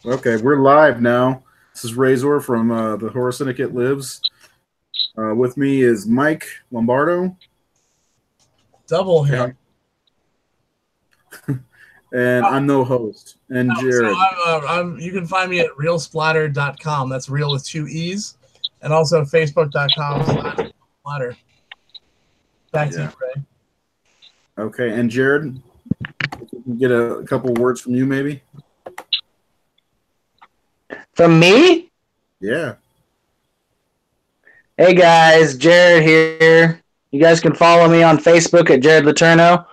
Okay, we're live now. This is Razor from the Horror Syndicate Lives. With me is Mike Lombardo. Double him. And I'm no host. And Jared. So you can find me at realsplatter.com. That's real with 2 E's. And also facebook.com/splatter. Back to you, Ray. Okay, and Jared, if we can get a couple words from you, maybe? From me? Yeah. Hey guys, Jared here. You guys can follow me on Facebook at Jared Letourneau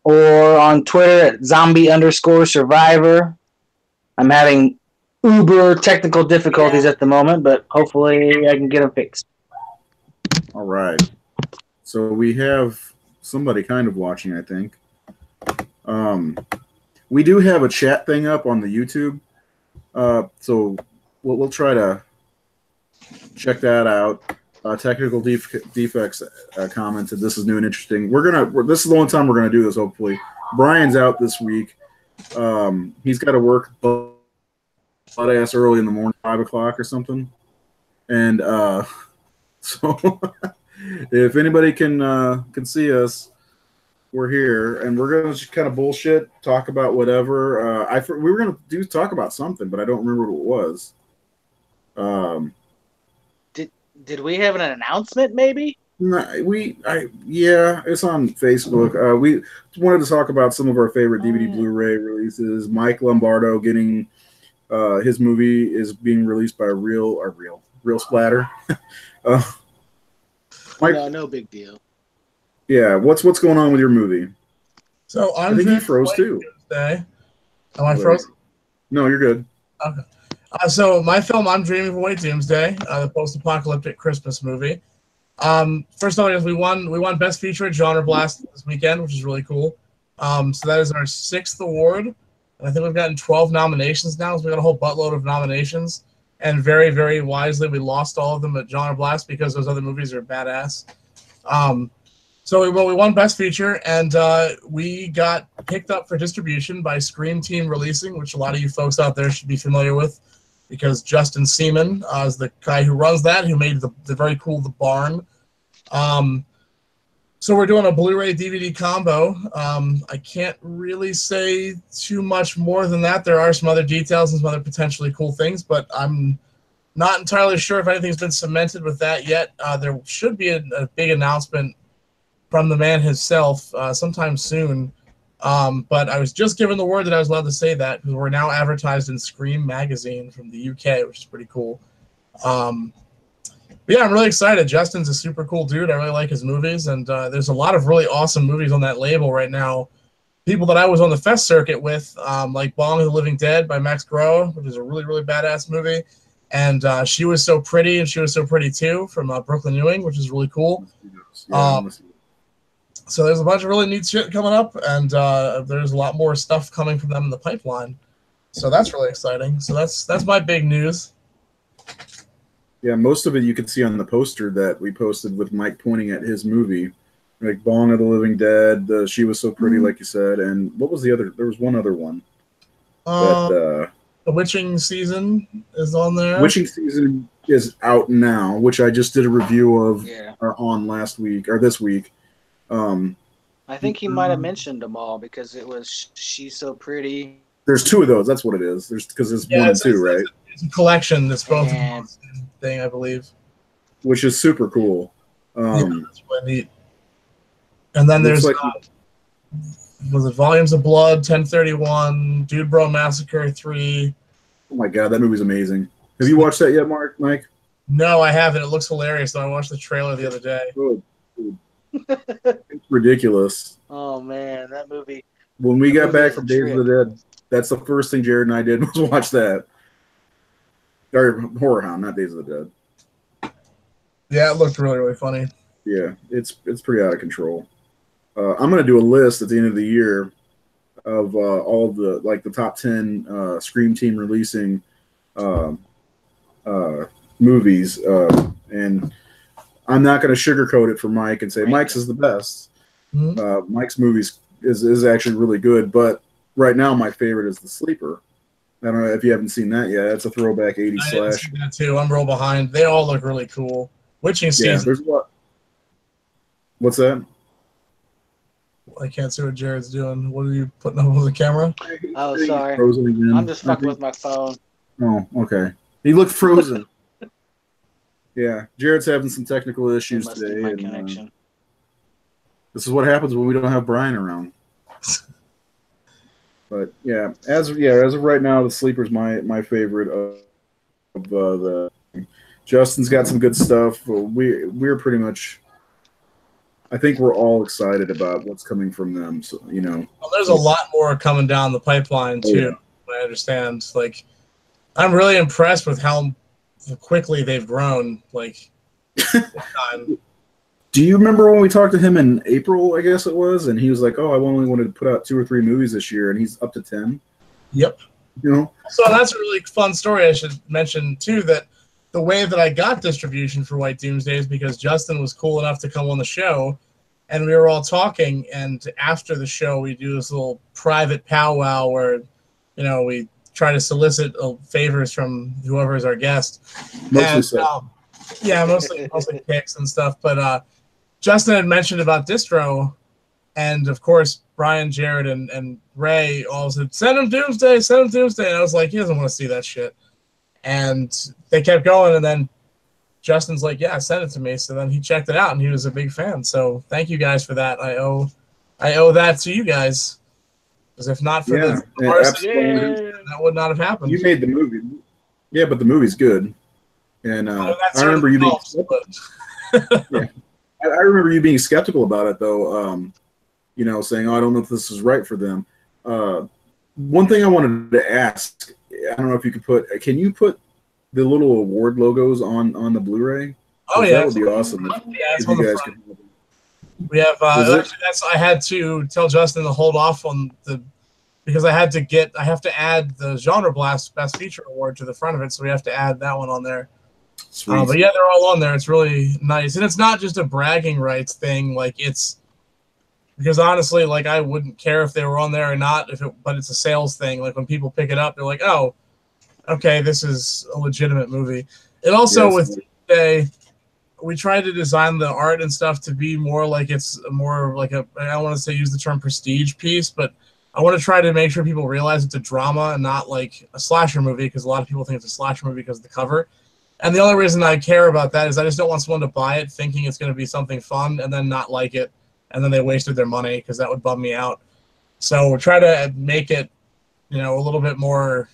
or on Twitter at zombie_survivor. I'm having uber technical difficulties at the moment, but hopefully I can get them fixed. All right. So we have somebody kind of watching, I think. We do have a chat thing up on the YouTube. So we'll try to check that out. Technical defects commented, "This is new and interesting." This is the only time we're gonna do this. Hopefully, Brian's out this week. He's got to work butt ass early in the morning, 5 o'clock or something. And so, if anybody can see us, we're here, and we're gonna just kind of bullshit, talk about whatever. We were gonna talk about something, but I don't remember what it was. Did we have an announcement? Maybe. No, yeah, it's on Facebook. We wanted to talk about some of our favorite DVD Blu-ray releases. Mike Lombardo getting his movie is being released by Real Splatter. Mike, no big deal. Yeah, what's going on with your movie? So I think he froze too. Tuesday. Am I frozen? No, you're good. Okay. So my film, I'm Dreaming of a White Doomsday, the post-apocalyptic Christmas movie. First of all, we won Best Feature at Genre Blast this weekend, which is really cool. So that is our 6th award. And I think we've gotten 12 nominations now. So we got a whole buttload of nominations. And very, very wisely, we lost all of them at Genre Blast because those other movies are badass. So we won Best Feature, and we got picked up for distribution by Scream Team Releasing, which a lot of you folks out there should be familiar with, because Justin Seaman is the guy who runs that, who made the very cool The Barn. So we're doing a Blu-ray DVD combo. I can't really say too much more than that. There are some other details and some other potentially cool things, but I'm not entirely sure if anything's been cemented with that yet. There should be a big announcement from the man himself sometime soon. But I was just given the word that I was allowed to say that, because we're now advertised in Scream magazine from the UK, which is pretty cool. But yeah, I'm really excited. Justin's a super cool dude. I really like his movies, and there's a lot of really awesome movies on that label right now. People that I was on the fest circuit with, like Bong of the Living Dead by Max Groh, which is a really, really badass movie. And She Was So Pretty, and She Was So Pretty Too from Brooklyn Ewing, which is really cool. So there's a bunch of really neat shit coming up, and there's a lot more stuff coming from them in the pipeline. So that's really exciting. So that's my big news. Yeah, most of it you can see on the poster that we posted with Mike pointing at his movie, like Bong of the Living Dead, She Was So Pretty, like you said, and what was the other? There was one other one. The Witching Season is on there. Witching Season is out now, which I just did a review of on last week or this week. I think he might have mentioned them all, because it was She's So Pretty. There's 2 of those. That's what it is. Because there's 1 and 2, right? It's a collection. That's both thing, I believe. Which is super cool. That's really neat. And then there's was it Volumes of Blood, 1031, Dude Bro Massacre 3. Oh my god, that movie's amazing. Have you watched that yet, Mike? No, I haven't. It looks hilarious, though. I watched the trailer the other day. It's ridiculous. Oh man, that movie. When we got back from Days of the Dead, that's the first thing Jared and I did was watch that. Or Horror Hound, not Days of the Dead. Yeah, it looked really, really funny. Yeah, it's pretty out of control. I'm gonna do a list at the end of the year of all the the top 10 Scream Team releasing movies, and I'm not going to sugarcoat it for Mike and say Mike's is the best. Mike's movies is actually really good, but right now my favorite is The Sleeper. don't know if you haven't seen that yet. It's a throwback 80s I didn't slash. see that too. I'm real behind. They all look really cool. Witching Yeah, season. there's what? What's that? I can't see what Jared's doing. What are you putting up with the camera? Oh, sorry. Frozen again. I'm just fucking with my phone. Oh, okay. He looked frozen. Yeah, Jared's having some technical It issues must be today. my And, connection. this is what happens when we don't have Brian around. But yeah, as of right now, the Sleeper's my favorite of the. Justin's got some good stuff. We're pretty much. I think we're all excited about what's coming from them. So Well, there's a lot more coming down the pipeline too. I understand. Like, I'm really impressed with how quickly they've grown. Like, time. Do you remember when we talked to him in April, I guess it was, and he was like, "Oh, I only wanted to put out 2 or 3 movies this year," and he's up to 10. Yep. You know? So that's a really fun story. I should mention too that the way that I got distribution for White Doomsday is because Justin was cool enough to come on the show, and we were all talking. And after the show, we do this little private powwow where, we try to solicit favors from whoever is our guest. Mostly so. Yeah, mostly picks and stuff. But Justin had mentioned about distro, and of course Brian, Jared, and Ray all said, "Send him Doomsday, send him Doomsday." And I was like, he doesn't want to see that shit. And they kept going, and then Justin's like, "Yeah, send it to me." So then he checked it out, and he was a big fan. So thank you guys for that. I owe that to you guys, because if not for Yeah, that would not have happened. You made the movie. Yeah, but the movie's good. And I remember you being I remember you being skeptical about it, though. Saying, "Oh, I don't know if this is right for them." One thing I wanted to ask, I don't know if you could can you put the little award logos on the Blu-ray? Oh yeah, that would be awesome. It's on the front. We have. I had to tell Justin to hold off on because I have to add the Genre Blast Best Feature Award to the front of it, so we have to add that one on there. But yeah, they're all on there. It's really nice, and it's not just a bragging rights thing. Like, it's because honestly, like, I wouldn't care if they were on there or not. But it's a sales thing. Like, when people pick it up, they're like, "Oh, okay, this is a legitimate movie." It also with Tuesday, we tried to design the art and stuff to be more like it's more like I don't want to say use the term prestige piece, but I want to try to make sure people realize it's a drama and not like a slasher movie, because a lot of people think it's a slasher movie because of the cover. And the only reason I care about that is I just don't want someone to buy it thinking it's going to be something fun and then not like it, and then they wasted their money, because that would bum me out. So we're trying to make it, a little bit more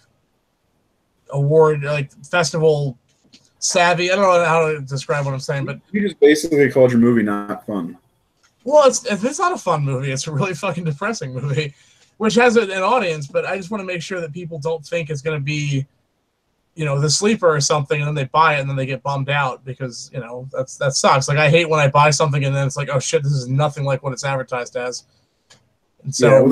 award, like festival savvy. I don't know how to describe what I'm saying, but you just basically called your movie not fun. Well, it's not a fun movie. It's a really fucking depressing movie, which has an audience, but I just want to make sure that people don't think it's going to be, The Sleeper or something, and then they buy it and then they get bummed out because, that sucks. Like, I hate when I buy something and then it's like, oh shit, this is nothing like what it's advertised as. And so, yeah, well,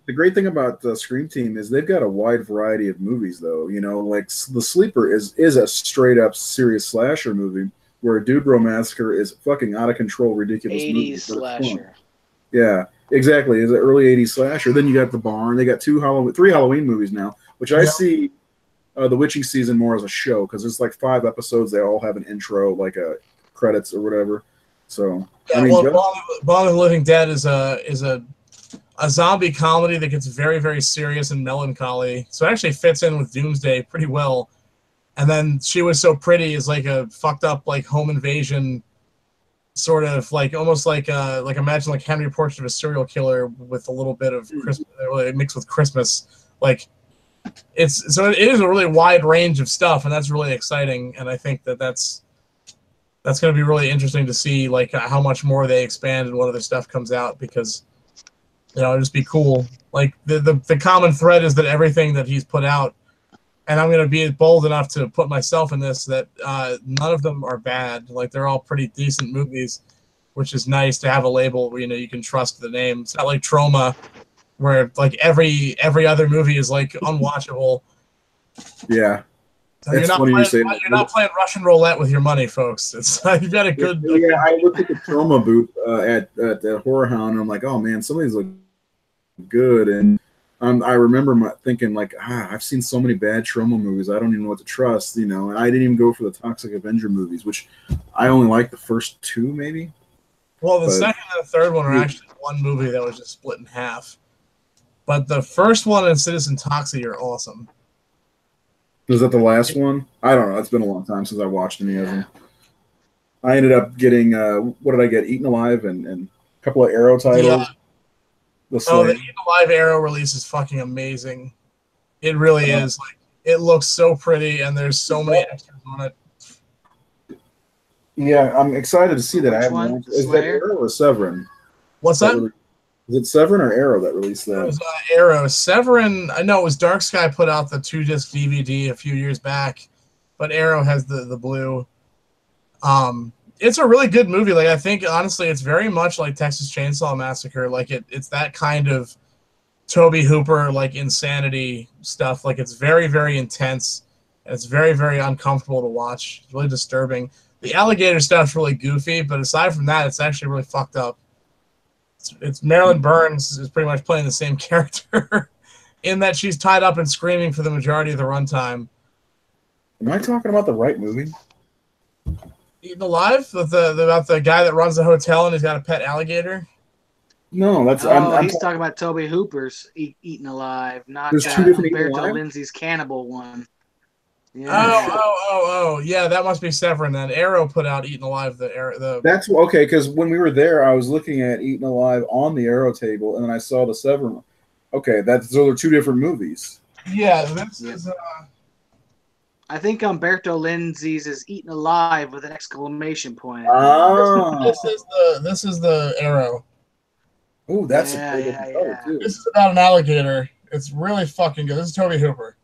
the great thing about the Scream Team is they've got a wide variety of movies, though. Like The Sleeper is a straight up serious slasher movie, where Dude Bro Massacre is fucking out of control, ridiculous 80s movie. slasher. Yeah, exactly. It's an early 80s slasher. Then you got The Barn. They got 3 Halloween movies now, which I see The Witching Season more as a show, because there's like 5 episodes. They all have an intro, like a credits or whatever. So yeah, Dawn of the Living Dead is a zombie comedy that gets very, very serious and melancholy. So it actually fits in with Doomsday pretty well. And then She Was So Pretty is like a fucked up like home invasion, sort of like almost like imagine like Henry Portrait of a Serial Killer with a little bit of Christmas mixed with Christmas. Like it is a really wide range of stuff, and that's really exciting. And I think that's going to be really interesting to see like how much more they expand and what other stuff comes out, because it'll just be cool. Like the common thread is that everything that he's put out, and I'm going to be bold enough to put myself in this, that none of them are bad. Like, they're all pretty decent movies, which is nice to have a label where, you can trust the name. It's not like Troma, where like every other movie is like unwatchable. Yeah. So you're not playing Russian roulette with your money, folks. It's you've got a good. Yeah, I looked at the Troma booth at the Horror Hound, and I'm like, oh man, some of these look good. And I remember thinking like, I've seen so many bad Troma movies. I don't even know what to trust, you know. And I didn't even go for the Toxic Avenger movies, which I only like the first two, maybe. Well, the second and the third one are actually one movie that was just split in half. But the first one and Citizen Toxie are awesome. Was that the last one? I don't know. It's been a long time since I watched any of them. I ended up getting what did I get? Eaten Alive and a couple of Arrow titles. The Eaten Alive Arrow release is fucking amazing. It really is. Like, it looks so pretty, and there's so many extras on it. Yeah, I'm excited to see that. Is that Arrow or Severin? What's that? Is it Severin or Arrow that released that? It was Arrow. Severin, I know it was Dark Sky put out the 2-disc DVD a few years back, but Arrow has the blue. It's a really good movie. Like, I think, honestly, it's very much like Texas Chainsaw Massacre. Like, it's that kind of Tobe Hooper, like, insanity stuff. Like, it's very, very intense, and it's very, very uncomfortable to watch. It's really disturbing. The alligator stuff's really goofy, but aside from that, it's actually really fucked up. It's Marilyn Burns is pretty much playing the same character in that she's tied up and screaming for the majority of the runtime. Am I talking about the right movie? Eaten Alive? About the guy that runs the hotel and he's got a pet alligator? No, that's... he's talking about Tobe Hooper's Eaten Alive, not Humberto Lindsay's Cannibal one. Yeah. Oh, yeah, that must be Severin then. Arrow put out Eaten Alive. That's okay, because when we were there, I was looking at Eaten Alive on the Arrow table, and then I saw the Severin one. Okay, those are two different movies. Yeah, this is... I think Humberto Lindsay's is Eaten Alive with an exclamation point. This is the Arrow. Oh, that's a pretty good color, too. This is about an alligator. It's really fucking good. This is Tobe Hooper.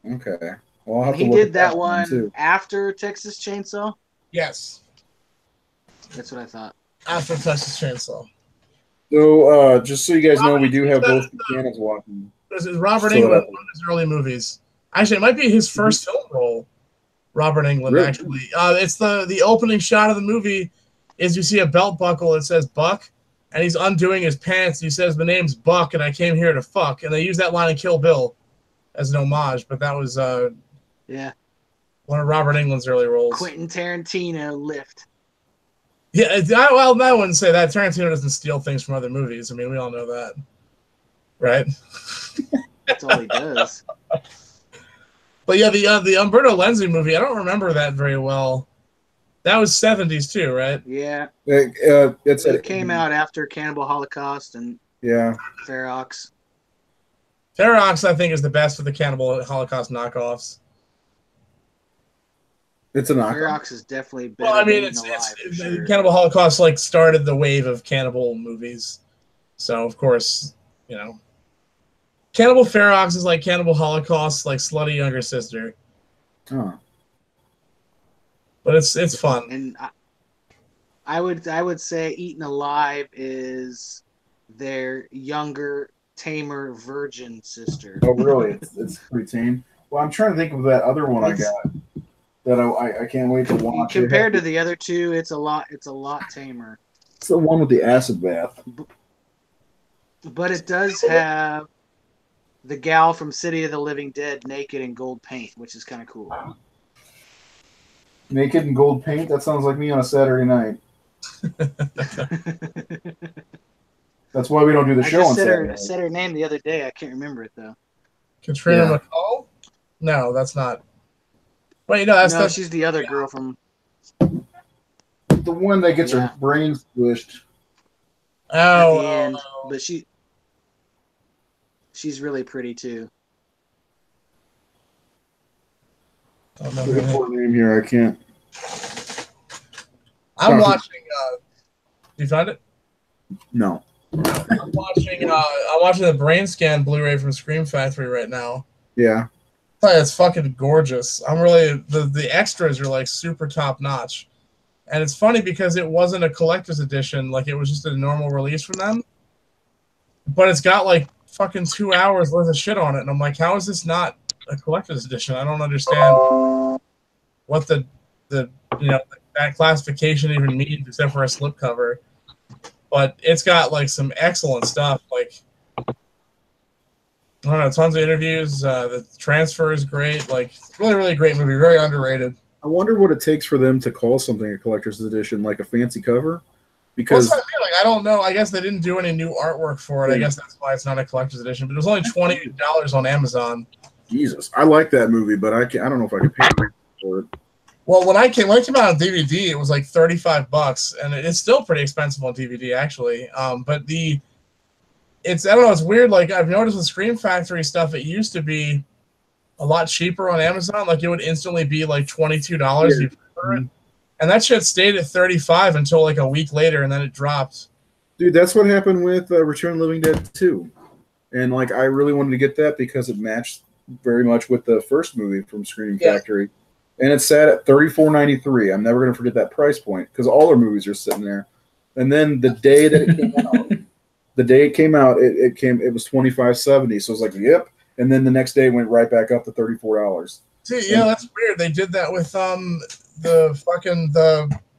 Okay. Well, I'll have he to look did that one after Texas Chainsaw? Yes. That's what I thought. After Texas Chainsaw. So, just so you guys know, we do have both Buchanans walking. This is Robert Englund, one of his early movies. Actually, it might be his first film role, Robert Englund, really? Actually. It's the opening shot of the movie is you see a belt buckle that says Buck, and he's undoing his pants, and he says, "My name's Buck, and I came here to fuck." And they use that line in Kill Bill as an homage, but that was one of Robert Englund's early roles. Quentin Tarantino lift. Yeah, well, I wouldn't say that. Tarantino doesn't steal things from other movies. I mean, we all know that, right? That's all he does. But yeah, the Humberto Lenzi movie, I don't remember that very well. That was 70s too, right? Yeah. It came out after Cannibal Holocaust and Ferox. Ferox, I think, is the best of the Cannibal Holocaust knockoffs. It's a knockoff. Ferox is definitely better. Well, I mean, it's Cannibal Holocaust like started the wave of cannibal movies, so of course, you know, Cannibal Ferox is like Cannibal Holocaust's like slutty younger sister. Huh. But it's fun. And I would say Eaten Alive is their younger, tamer virgin sister. Oh, really? It's pretty tame. Well, I'm trying to think of that other one I got that I can't wait to watch. Compared to the other two, it's a lot tamer. It's the one with the acid bath. But it does have the gal from City of the Living Dead naked in gold paint, which is kind of cool. Naked in gold paint? That sounds like me on a Saturday night. That's why we don't do the show on Saturday. I said her name the other day. I can't remember it, though. Katrina McCall? No, that's not. Wait, no, she's the other girl from... The one that gets her brains squished. Oh, at the end. But she's really pretty, too. Look at her name here. I can't. I'm watching. You find it? No. I'm watching the Brain Scan Blu-ray from Scream Factory right now. Yeah. It's fucking gorgeous. I'm really the extras are like super top notch, and it's funny because it wasn't a collector's edition. Like it was just a normal release from them, but it's got like fucking 2 hours worth of shit on it, and I'm like, how is this not a collector's edition? I don't understand what the that classification even means, except for a slipcover. But it's got like some excellent stuff. Like I don't know, tons of interviews. The transfer is great. Like, really, really great movie. Very underrated. I wonder what it takes for them to call something a collector's edition, like a fancy cover, What's because that mean? Like, I don't know. I guess they didn't do any new artwork for it. I guess that's why it's not a collector's edition. But it was only $20 on Amazon. Jesus, I like that movie, but I don't know if I could pay for it. Well, when it came out on DVD, it was like $35, and it's still pretty expensive on DVD actually. But it's I don't know. It's weird. Like I've noticed with Scream Factory stuff, it used to be a lot cheaper on Amazon. Like it would instantly be like $22 for it, and that shit stayed at 35 until like a week later, and then it dropped. Dude, that's what happened with Return of the Living Dead 2. And like I really wanted to get that because it matched very much with the first movie from Scream Factory. And it's sat at $34.93. I'm never gonna forget that price point because all their movies are sitting there. And then the day that it came out, it was $25.70. So I was like, yep. And then the next day it went right back up to $34. See, yeah, that's weird. They did that with the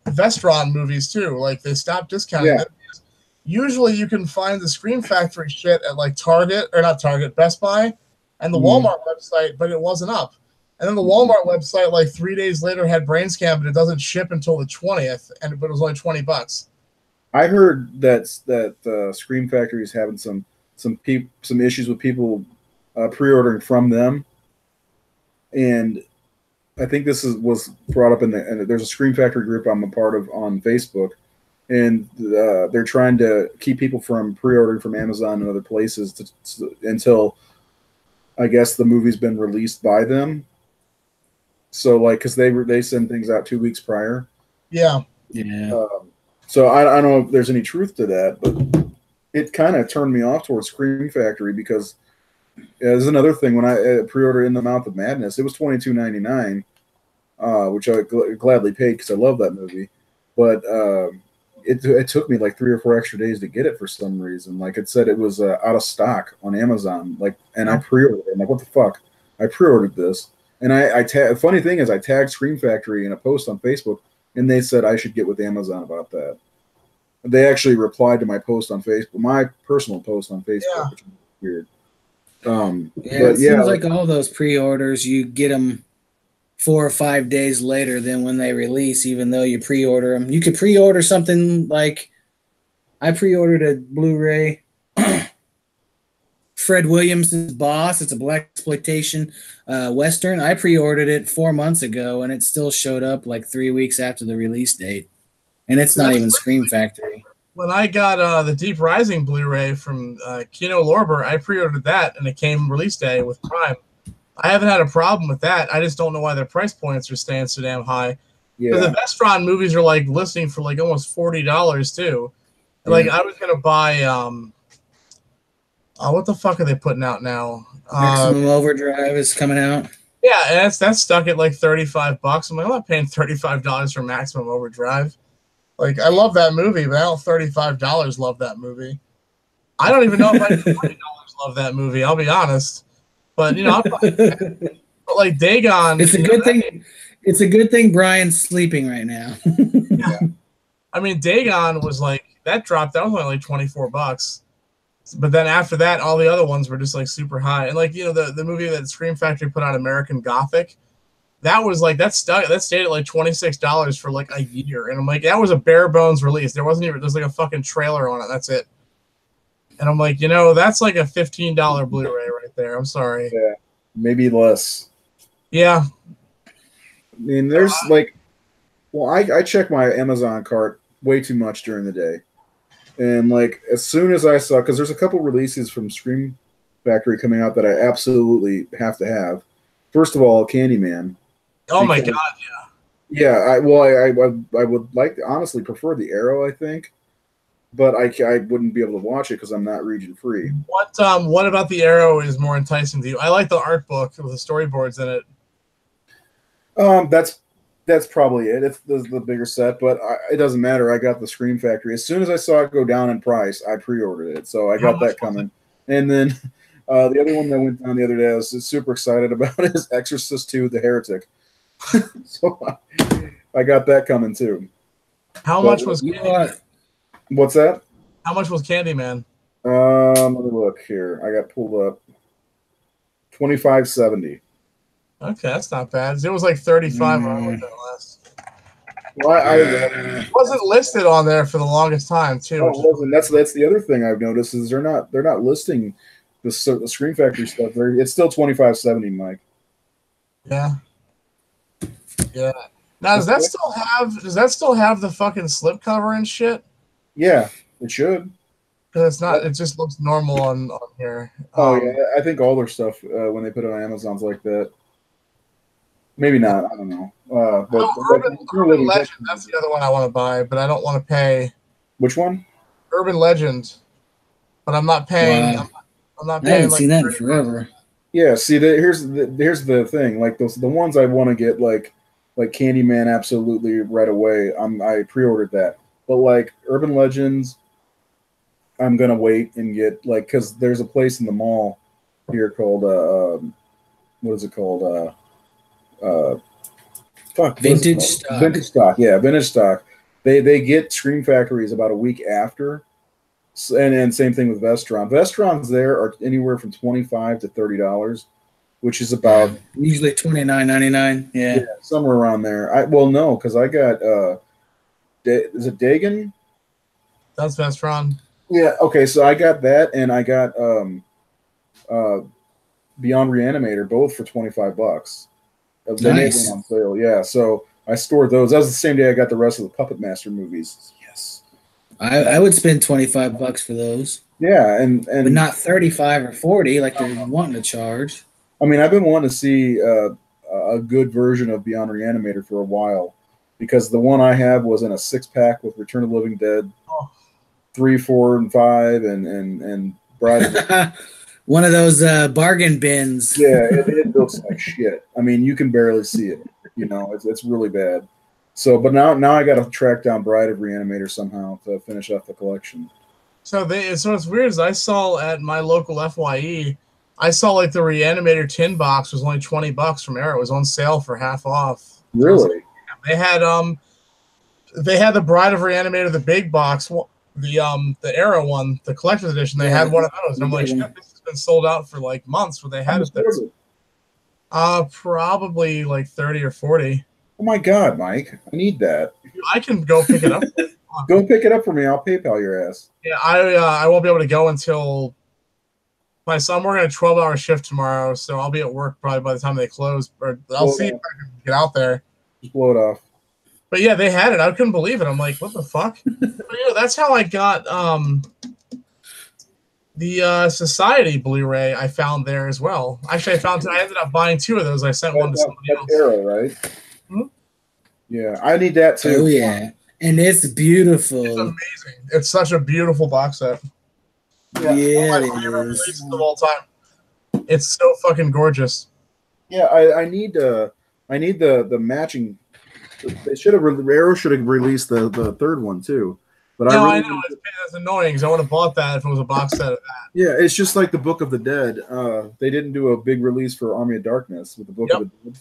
Vestron movies too. Like they stopped discounting it. Usually you can find the Scream Factory shit at like Target, or not Target, Best Buy, and the Walmart website, but it wasn't up. And then the Walmart website, like 3 days later, had brain scan, but it doesn't ship until the 20th, but it was only $20. I heard that Scream Factory is having some issues with people pre-ordering from them, and I think this was brought up and there's a Scream Factory group I'm a part of on Facebook, and they're trying to keep people from pre-ordering from Amazon and other places until I guess the movie's been released by them. So like, because they send things out 2 weeks prior. Yeah. So I don't know if there's any truth to that, but it kind of turned me off towards Scream Factory because there's another thing. When I pre-ordered In the Mouth of Madness, it was $22.99, which I gladly paid because I love that movie. But it took me like 3 or 4 extra days to get it for some reason. Like it said it was out of stock on Amazon. Like, and I pre-ordered it. I'm like, what the fuck? I pre-ordered this. And funny thing is, I tagged Scream Factory in a post on Facebook, and they said I should get with Amazon about that. They actually replied to my post on Facebook, my personal post on Facebook, which is weird. It seems like all those pre-orders, you get them 4 or 5 days later than when they release, even though you pre-order them. You could pre-order something like I pre-ordered a Blu-ray Fred Williams' Boss. It's a blaxploitation Western. I pre-ordered it 4 months ago, and it still showed up like 3 weeks after the release date. And it's not even Scream Factory. When I got the Deep Rising Blu-ray from Kino Lorber, I pre-ordered that, and it came release day with Prime. I haven't had a problem with that. I just don't know why their price points are staying so damn high. Yeah. The Vestron movies are like listing for like almost $40 too. Yeah. Like I was gonna buy what the fuck are they putting out now? Maximum Overdrive is coming out. Yeah, and that's stuck at like $35. I'm like, I'm not paying $35 for Maximum Overdrive. Like, I love that movie, but I don't $35 love that movie. I don't even know if I $40 love that movie. I'll be honest, but you know, but like Dagon, it's a good thing. It's a good thing Brian's sleeping right now. Yeah. I mean, Dagon was like that dropped. That was only like $24. But then after that, all the other ones were just like super high. And like, you know, the movie that Scream Factory put out, American Gothic, that was like that stayed at like $26 for like a year. And I'm like, that was a bare bones release. There's like a fucking trailer on it. That's it. And I'm like, you know, that's like a $15 Blu-ray right there. I'm sorry. Yeah, maybe less. Yeah. I mean, there's I check my Amazon cart way too much during the day. And like as soon as I saw, because there's a couple releases from Scream Factory coming out that I absolutely have to have. First of all, Candyman. Oh my god, yeah. Yeah, I would like to honestly prefer the Arrow, I think, but I wouldn't be able to watch it because I'm not region free. What about the Arrow is more enticing to you? I like the art book with the storyboards in it. That's probably it. It's the bigger set, but it doesn't matter. I got the Scream Factory. As soon as I saw it go down in price, I pre-ordered it. So I got that coming. And then the other one that went down the other day I was super excited about is Exorcist 2, The Heretic. So I got that coming too. How much was Candyman? What's that? How much was Candyman? Let me look here. I got pulled up. $25.70. Okay, that's not bad. It was like 35 when I looked at it last. Well, it wasn't listed on there for the longest time too. No, it wasn't. That's the other thing I've noticed is they're not listing the Scream Factory stuff. It's still $25.70, Mike. Yeah. Yeah. Now does that still have the fucking slipcover and shit? Yeah, it should. Because it's not. It just looks normal on here. Yeah, I think all their stuff when they put it on Amazon's like that. Maybe not. I don't know. But Urban Legend. That's the other one I want to buy, but I don't want to pay. Which one? Urban Legend. But I'm not paying. Wow. I'm not I paying. haven't seen that in forever. Yeah. See, here's the thing. Like the ones I want to get, like Candyman, absolutely right away. I pre-ordered that. But like Urban Legends, I'm gonna wait and get because there's a place in the mall here called what is it called? Vintage Stock. Vintage Stock. Yeah, Vintage Stock. They get Scream Factories about a week after, and same thing with Vestron. Vestrons there are anywhere from $25 to $30, which is about usually $29.99. Yeah, somewhere around there. No, because I got is it Dagon? That's Vestron. Yeah. Okay. So I got that, and I got Beyond Reanimator, both for $25. They made one on sale. Yeah. So I stored those. That was the same day I got the rest of the Puppet Master movies. Yes. I would spend $25 for those. Yeah, and but not 35 or 40 like they're wanting to charge. I mean, I've been wanting to see a good version of Beyond Reanimator for a while, because the one I have was in a 6-pack with Return of the Living Dead 3, 4, and 5, and Bride of one of those bargain bins. Yeah, it looks like shit. I mean, you can barely see it. You know, it's really bad. So, but now I got to track down Bride of Reanimator somehow to finish off the collection. So what's weird is I saw at my local FYE, I saw like the Reanimator tin box was only $20 from Arrow. It was on sale for half off. Really? They had the Bride of Reanimator, the big box, the Arrow one, the collector's edition. They had one of those. And I'm like, shit, this has been sold out for like months. Where they had it there. Probably like 30 or 40. Oh my God, Mike! I need that. I can go pick it up. Go pick it up for me. I'll PayPal your ass. Yeah, I won't be able to go until my son. We're working a 12-hour shift tomorrow, so I'll be at work probably by the time they close. Or I'll see if I can get out there. Just blow it off. But yeah, they had it. I couldn't believe it. I'm like, what the fuck? But, that's how I got the Society Blu-ray. I found there as well. Actually, I ended up buying 2 of those. I sent one to somebody else. Arrow, right? Hmm? Yeah, I need that too. Oh yeah, and it's beautiful. It's amazing. It's such a beautiful box set. Yeah, it my favorite releases of all time. It's so fucking gorgeous. Yeah, I need the matching. Arrow should have released the third one too. But I know it's annoying because I would have bought that if it was a box set of that. Yeah, it's just like the Book of the Dead. They didn't do a big release for Army of Darkness with the Book of the Dead.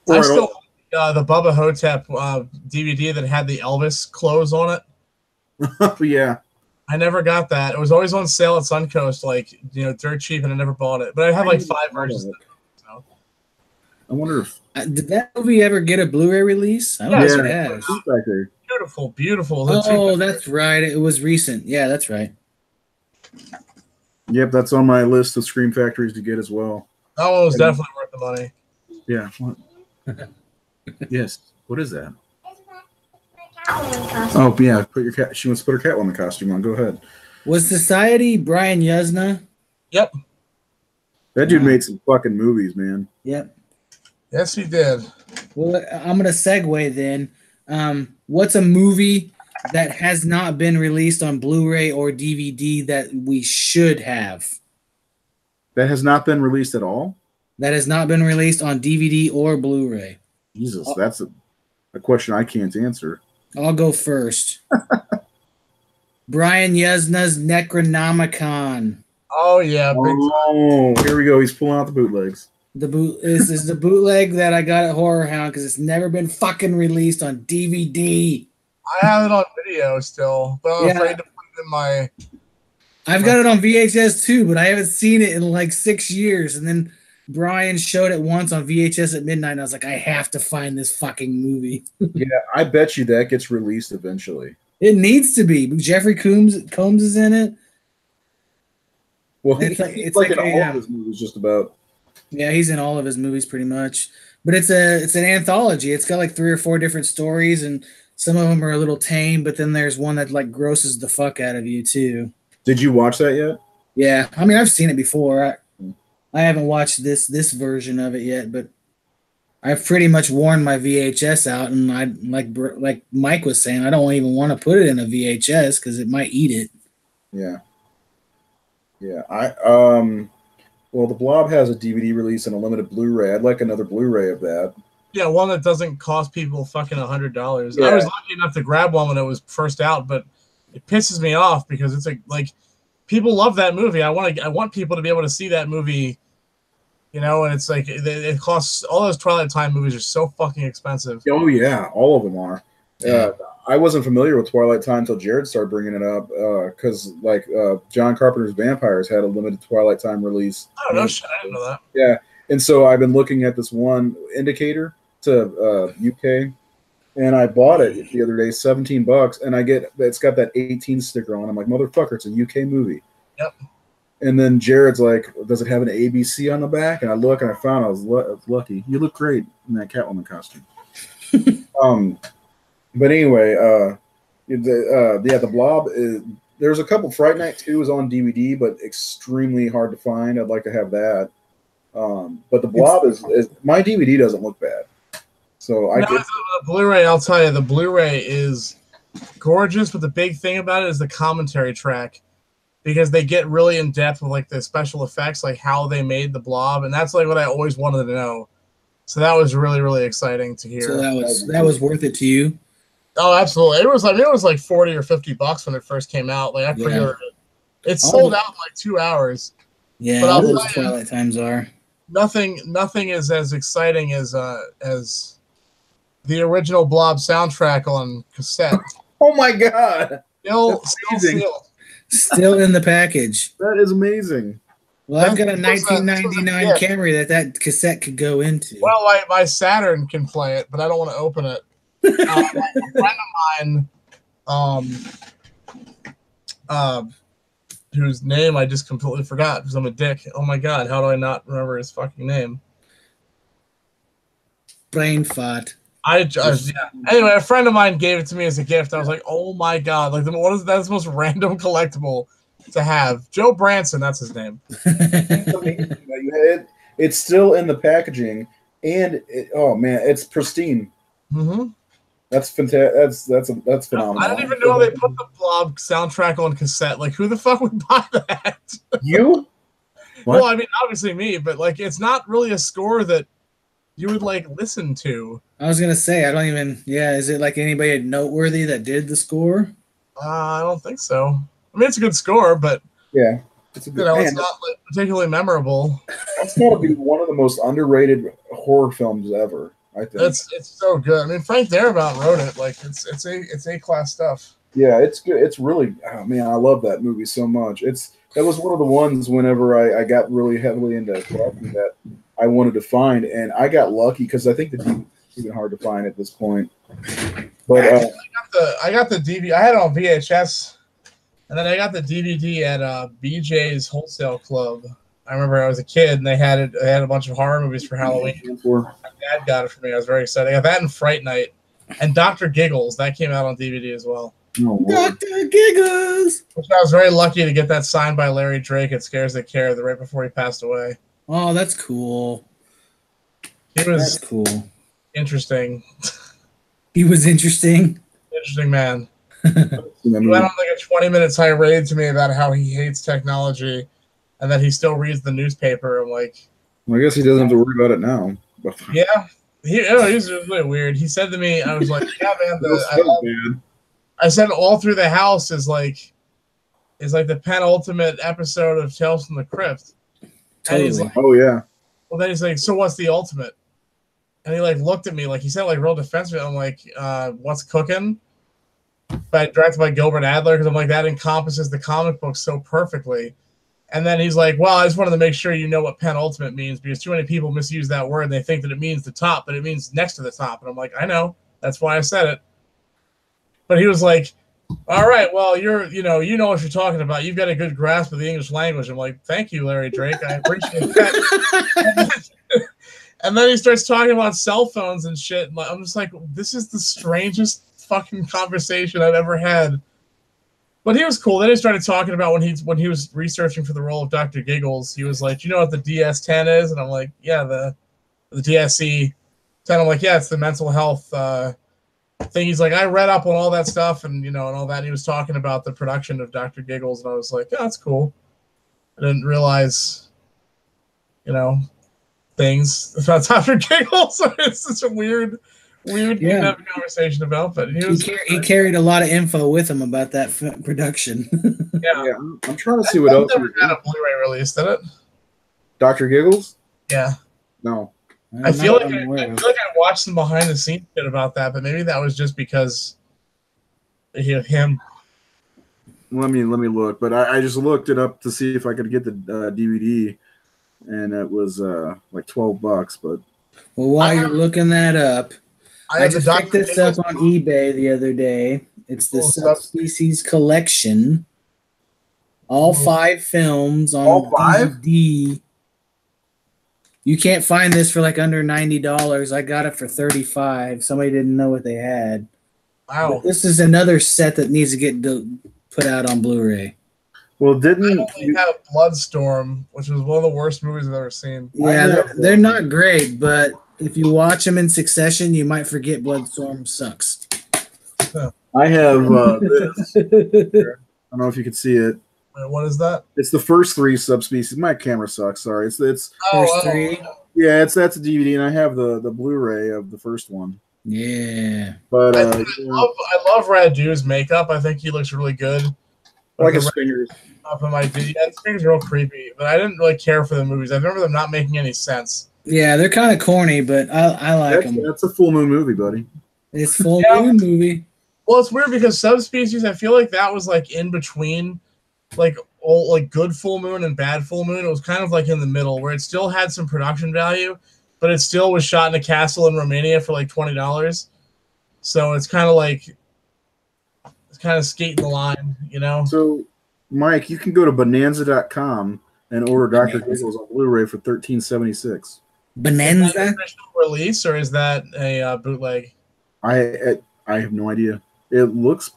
I still the Bubba Hotep DVD that had the Elvis clothes on it. Yeah. I never got that. It was always on sale at Suncoast, like dirt cheap, and I never bought it. But I have like 5 versions of it. So. I wonder if did that movie ever get a Blu-ray release? I don't know if it has. Beautiful, beautiful. Oh, that's right. It was recent. Yeah, that's right. Yep, that's on my list of Scream Factories to get as well. That one was definitely worth the money. Yeah. What? Yes. What is that? Oh yeah, put your cat. She wants to put her Catwoman costume on. Go ahead. Was Society Brian Yuzna? Yep. That dude made some fucking movies, man. Yep. Yes, he did. Well, I'm gonna segue then. What's a movie that has not been released on Blu-ray or DVD that we should have? That has not been released at all? That has not been released on DVD or Blu-ray. Jesus, that's a question I can't answer. I'll go first. Brian Yuzna's Necronomicon. Oh yeah. Oh, here we go. He's pulling out the bootlegs. This is the bootleg that I got at Horror Hound because it's never been fucking released on DVD. I have it on video still, but I'm afraid to put it in my I've got it on VHS too, but I haven't seen it in like 6 years. And then Brian showed it once on VHS at midnight, and I was like, I have to find this fucking movie. Yeah, I bet you that gets released eventually. It needs to be. Jeffrey Combs is in it. Well, it's like in all of his movies, just about. Yeah, he's in all of his movies pretty much. But it's an anthology. It's got like 3 or 4 different stories, and some of them are a little tame. But then there's one that like grosses the fuck out of you too. Did you watch that yet? Yeah, I mean I've seen it before. I haven't watched this version of it yet, but I've pretty much worn my VHS out, and I like Mike was saying, I don't even want to put it in a VHS because it might eat it. Yeah. Well, the Blob has a DVD release and a limited Blu-ray. I'd like another Blu-ray of that. Yeah, one that doesn't cost people fucking $100. Yeah. I was lucky enough to grab one when it was first out, but it pisses me off because it's like people love that movie. I want people to be able to see that movie, and it's like it costs. All those Twilight Time movies are so fucking expensive. Oh yeah, all of them are. Yeah. I wasn't familiar with Twilight Time until Jared started bringing it up because John Carpenter's Vampires had a limited Twilight Time release. Oh no shit, I didn't know that. Yeah, and so I've been looking at this one indicator to UK, and I bought it the other day, $17, and it's got that 18 sticker on. I'm like, motherfucker, it's a UK movie. Yep. And then Jared's like, does it have an ABC on the back? And I look, and I found I was lucky. You look great in that Catwoman costume. But anyway, the Blob is. There's a couple. Fright Night 2 is on DVD, but extremely hard to find. I'd like to have that. But the Blob is my DVD doesn't look bad. So the Blu-ray. I'll tell you, the Blu-ray is gorgeous, but the big thing about it is the commentary track, because they get really in depth with like the special effects, like how they made the Blob, and that's like what I always wanted to know. So that was really, really exciting to hear. So that was worth it to you. Oh, absolutely! It was like $40 or $50 when it first came out. Like I pre-ordered it. It sold out in like 2 hours. Yeah, but all those Twilight Times are. Nothing is as exciting as the original Blob soundtrack on cassette. Oh my god! Still in the package. That is amazing. Well, I've got a 1999 Camry that cassette could go into. Well, my Saturn can play it, but I don't want to open it. A friend of mine, whose name I just completely forgot because I'm a dick. Oh my god, how do I not remember his fucking name? Brain fart. Anyway, a friend of mine gave it to me as a gift. I was like, oh my god, like that's the most random collectible to have. Joe Branson, that's his name. It's still in the packaging, and it's pristine. Mm-hmm. That's fantastic. That's phenomenal. I don't even know they put the Blob soundtrack on cassette. Like, who the fuck would buy that? You? Well, I mean, obviously me, but like, it's not really a score that you would like listen to. I was gonna say, I don't even. Yeah, is it like anybody noteworthy that did the score? I don't think so. I mean, it's a good score, but yeah, it's it's not like, particularly memorable. That's got to be one of the most underrated horror films ever. I think it's so good. I mean, Frank Darabont wrote it. Like it's A-class stuff. Yeah, it's good. It's really, oh man, I love that movie so much. That was one of the ones whenever I got really heavily into collecting that I wanted to find, and I got lucky because I think the DVD is even hard to find at this point. But I got the DVD. I had it on VHS, and then I got the DVD at BJ's Wholesale Club. I remember I was a kid, and they had it. They had a bunch of horror movies for Halloween. My dad got it for me. I was very excited. I got that and Fright Night, and Dr. Giggles. That came out on DVD as well. Oh, Dr. Giggles. Which I was very lucky to get that signed by Larry Drake at Scares That Care right before he passed away. Oh, that's cool. That's cool. Interesting. He was interesting. Interesting man. He went on like a 20-minute tirade to me about how he hates technology and that he still reads the newspaper. I'm like, well, I guess he doesn't have to worry about it now. Yeah. He's really weird. He said to me, I was like, yeah, man. I said all through the house is like the penultimate episode of Tales from the Crypt. Totally. And he's like, oh yeah. Well, then he's like, so what's the ultimate? And he like looked at me like he said like real defensive. I'm like, what's cooking? directed by Gilbert Adler, because I'm like, that encompasses the comic book so perfectly. And then he's like, well, I just wanted to make sure you know what penultimate means, because too many people misuse that word and they think that it means the top, but it means next to the top. And I'm like, I know. That's why I said it. But he was like, all right, well, you know what you're talking about. You've got a good grasp of the English language. I'm like, thank you, Larry Drake. I appreciate that. And then he starts talking about cell phones and shit. And I'm just like, this is the strangest fucking conversation I've ever had. But he was cool. Then he started talking about when he was researching for the role of Dr. Giggles. He was like, you know what the DS-10 is? And I'm like, yeah, the DSE-10. I'm like, yeah, it's the mental health thing. He's like, I read up on all that stuff and and all that. And he was talking about the production of Dr. Giggles, and I was like, yeah, that's cool. I didn't realize, things about Dr. Giggles. It's such a weird thing to have a conversation about. But he carried a lot of info with him about that production. Yeah, I'm trying to see what else. Never got a Blu-ray release, did it? Dr. Giggles? Yeah. No. I feel like I watched some behind the scenes shit about that, but maybe that was just because him. Let me look, but I just looked it up to see if I could get the DVD, and it was like $12. But well, while you're looking that up, I just picked this up on eBay the other day. It's the Subspecies Collection, all 5 films on DVD. You can't find this for like under $90. I got it for $35. Somebody didn't know what they had. Wow. But this is another set that needs to get put out on Blu-ray. Well, didn't you have Bloodstorm, which was one of the worst movies I've ever seen? Yeah, they're not great, but if you watch them in succession, you might forget Bloodstorm sucks. I have this. I don't know if you can see it. Wait, what is that? It's the first 3 subspecies. My camera sucks. Sorry. It's first 3. Yeah, that's a DVD, and I have the Blu-ray of the first one. Yeah, but I love Radu's makeup. I think he looks really good. I like his fingers. His fingers are real creepy, but I didn't really care for the movies. I remember them not making any sense. Yeah, they're kind of corny, but I like them. That's a full moon movie, buddy. It's full moon movie. Well, it's weird because Subspecies, I feel like that was like in between, like good full moon and bad full moon. It was kind of like in the middle, where it still had some production value, but it still was shot in a castle in Romania for like $20. So it's kind of like skating the line, So, Mike, you can go to bonanza.com and order Dr. Giggles on Blu-ray for $13.76. Bonanza? Is that an official release, or is that a bootleg? I have no idea. It looks.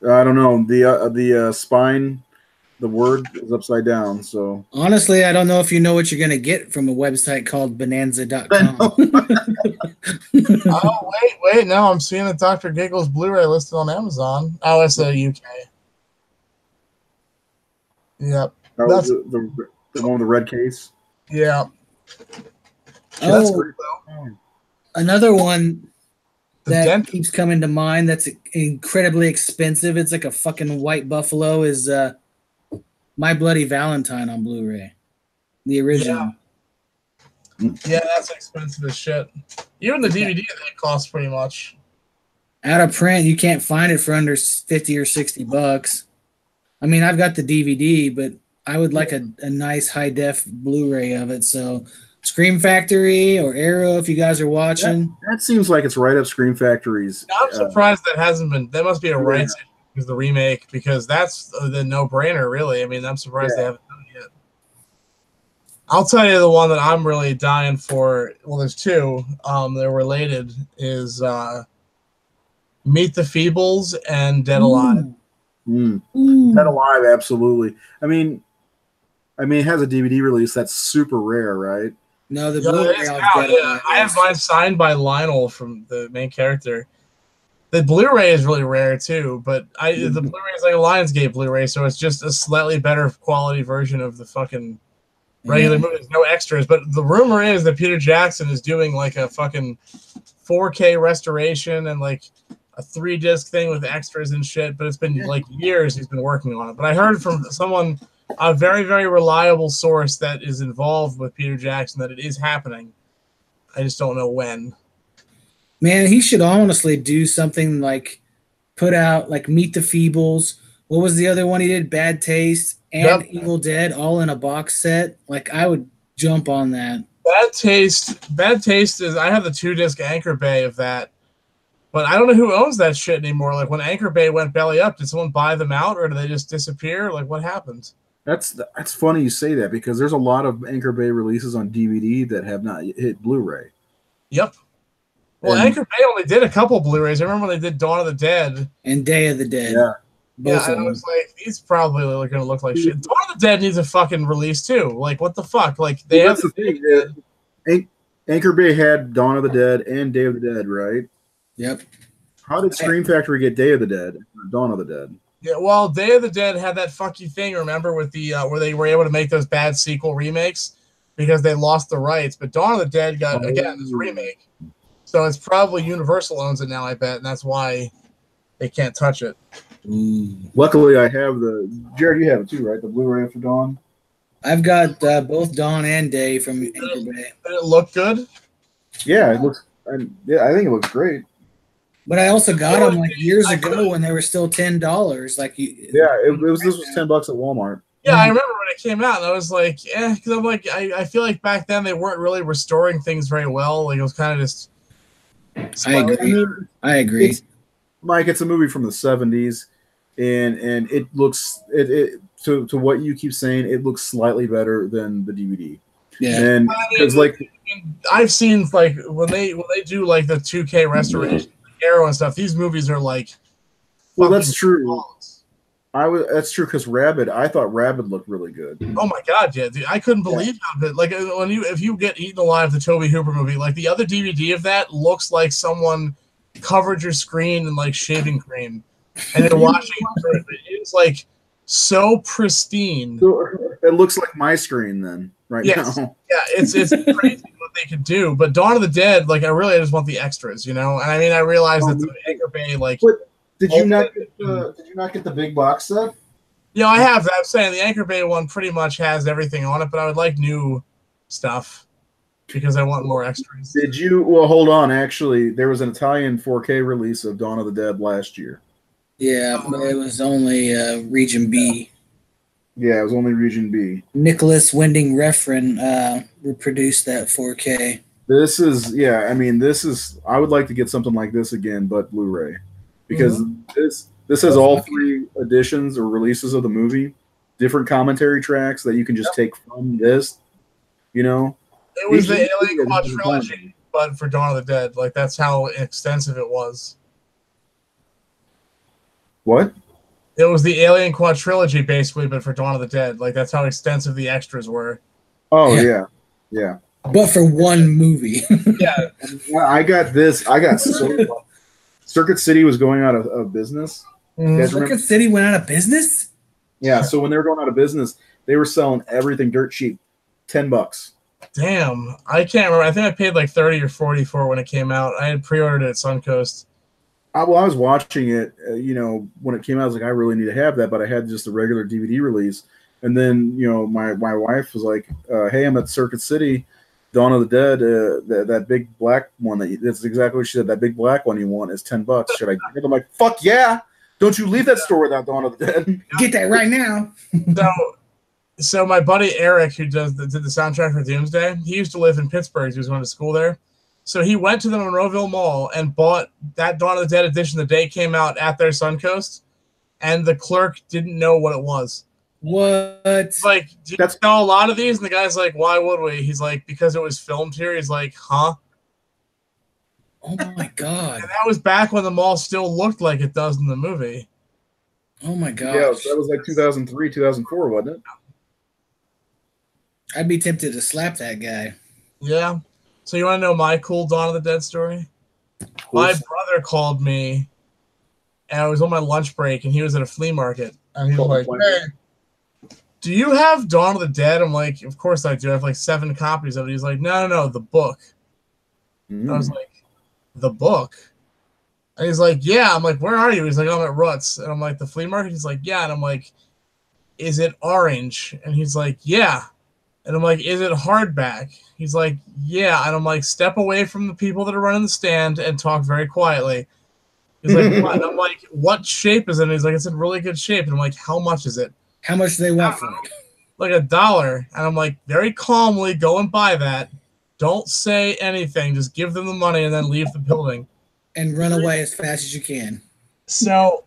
I don't know. The spine, the word is upside down. So honestly, I don't know if you know what you're gonna get from a website called bonanza.com. Oh wait! Now I'm seeing the Dr. Giggles Blu-ray listed on Amazon. Oh, it's a UK. Yep. That's the one with the red case. Yeah. That's pretty cool. Another one that keeps coming to mind that's incredibly expensive. It's like a fucking white buffalo. Is My Bloody Valentine on Blu-ray, the original. Yeah, that's expensive as shit. Even the DVD that costs pretty much. Out of print, you can't find it for under $50 or $60. I mean, I've got the DVD, but I would like a nice high def Blu-ray of it. So, Scream Factory or Arrow, if you guys are watching. That seems like it's right up Scream Factory's. I'm surprised that hasn't been. That must be a rights issue because the remake, because that's the no-brainer, really. I mean, I'm surprised they haven't done it yet. I'll tell you the one that I'm really dying for. Well, there's 2. They're related. Is Meet the Feebles and Dead Alive. Dead Alive, absolutely. I mean, it has a DVD release. That's super rare, right? No, the Blu-ray. I have mine signed by Lionel from the main character. The Blu-ray is really rare too, but the Blu-ray is like a Lionsgate Blu-ray, so it's just a slightly better quality version of the fucking regular movie. There's no extras, but the rumor is that Peter Jackson is doing like a fucking 4K restoration and like a 3-disc thing with extras and shit. But it's been like years he's been working on it. But I heard from someone, a very, very reliable source that is involved with Peter Jackson, that it is happening. I just don't know when. Man, he should honestly do something like put out like Meet the Feebles. What was the other one he did? Bad Taste and Evil Dead all in a box set. Like I would jump on that. Bad Taste is I have the 2-disc Anchor Bay of that. But I don't know who owns that shit anymore. Like when Anchor Bay went belly up, did someone buy them out or did they just disappear? Like what happened? That's funny you say that because there's a lot of Anchor Bay releases on DVD that have not hit Blu-ray. Yep. Well, Anchor Bay only did a couple Blu-rays. I remember when they did Dawn of the Dead and Day of the Dead. Yeah. Both and I was like, these probably are going to look like shit. Dawn of the Dead needs a fucking release too. Like, what the fuck? Like, they have the thing. Anchor Bay had Dawn of the Dead and Day of the Dead, right? Yep. How did Scream Factory get Day of the Dead or Dawn of the Dead? Yeah, well, Day of the Dead had that funky thing, remember, with the where they were able to make those bad sequel remakes because they lost the rights. But Dawn of the Dead got, again, this remake. So it's probably Universal owns it now, I bet, and that's why they can't touch it. Luckily, I have Jared, you have it too, right? The Blu-ray for Dawn? I've got both Dawn and Day from Anchor Bay. Did it look good? Yeah, it looks. I think it looks great. But I also got them like years ago when they were still $10. Like this was $10 at Walmart. Yeah, I remember when it came out, and I was like, because I'm like, I feel like back then they weren't really restoring things very well. Like it was kind of just. I agree. Mike, it's a movie from the 70s, and it looks to what you keep saying, it looks slightly better than the DVD. Yeah, and because I've seen like when they do like the 2K restoration, Arrow and stuff. These movies are like. Well, that's true. That's true because I thought Rabid looked really good. Oh my god, yeah, dude, I couldn't believe how good. Like if you get Eaten Alive, the Tobe Hooper movie, like the other DVD of that looks like someone covered your screen in like shaving cream, and you're watching it. It's like so pristine. It looks like my screen then, right now. Yeah, it's crazy what they could do. But Dawn of the Dead, like I just want the extras, you know. And I mean, I realized that the Anchor Bay, like. Did you not get the big box set? Yeah, I have. I'm saying the Anchor Bay one pretty much has everything on it, but I would like new stuff because I want more extras. Did you? Well, hold on. Actually, there was an Italian 4K release of Dawn of the Dead last year. Yeah, but it was only Region B. Yeah, it was only Region B. Nicholas Winding Refn reproduced that 4K. This is. I would like to get something like this again, but Blu-ray. Because this has all 3 editions or releases of the movie, different commentary tracks that you can just take from this, you know. It was the Alien Quadrilogy, but for Dawn of the Dead. Like, that's how extensive it was. What? It was the Alien Quadrilogy, basically, but for Dawn of the Dead. Like, that's how extensive the extras were. Oh, yeah. But for one movie. Yeah. I got this. I got so Circuit City was going out of business. Circuit City went out of business? Yeah, so when they were going out of business, they were selling everything dirt cheap, $10. Damn, I can't remember. I think I paid like 30 or 40 for it when it came out. I had pre-ordered it at Suncoast. I was watching it, when it came out. I was like, I really need to have that, but I had just the regular DVD release. And then, my wife was like, "Hey, I'm at Circuit City, Dawn of the Dead. That big black one that's exactly what she said. That big black one you want is $10. Should I get it?" I'm like, "Fuck yeah! Don't you leave that store without Dawn of the Dead. Get that right now." So my buddy Eric, who did the soundtrack for Doomsday, he used to live in Pittsburgh. He was going to school there. So he went to the Monroeville Mall and bought that Dawn of the Dead edition the day it came out at their Suncoast, and the clerk didn't know what it was. What? Like, do you know a lot of these? And the guy's like, "Why would we?" He's like, "Because it was filmed here." He's like, "Huh?" Oh my god! And that was back when the mall still looked like it does in the movie. Oh my god! Yeah, that was like 2003, 2004, wasn't it? I'd be tempted to slap that guy. Yeah. So you want to know my cool Dawn of the Dead story? My brother called me, and I was on my lunch break, and he was at a flea market, and he was like, "Hey, do you have Dawn of the Dead?" I'm like, "Of course I do. I have like 7 copies of it." He's like, No, the book." I was like, "The book?" And he's like, "Yeah." I'm like, "Where are you?" He's like, "I'm at Ruts." And I'm like, "The flea market?" He's like, "Yeah." And I'm like, "Is it orange?" And he's like, "Yeah." And I'm like, is it hardback? He's like, yeah. And I'm like, step away from the people that are running the stand and talk very quietly. He's like, what? And I'm like, what shape is it? And he's like, it's in really good shape. And I'm like, how much is it? How much do they want for it? Like $1. And I'm like, very calmly, go and buy that. Don't say anything. Just give them the money and then leave the building. And run away as fast as you can. So,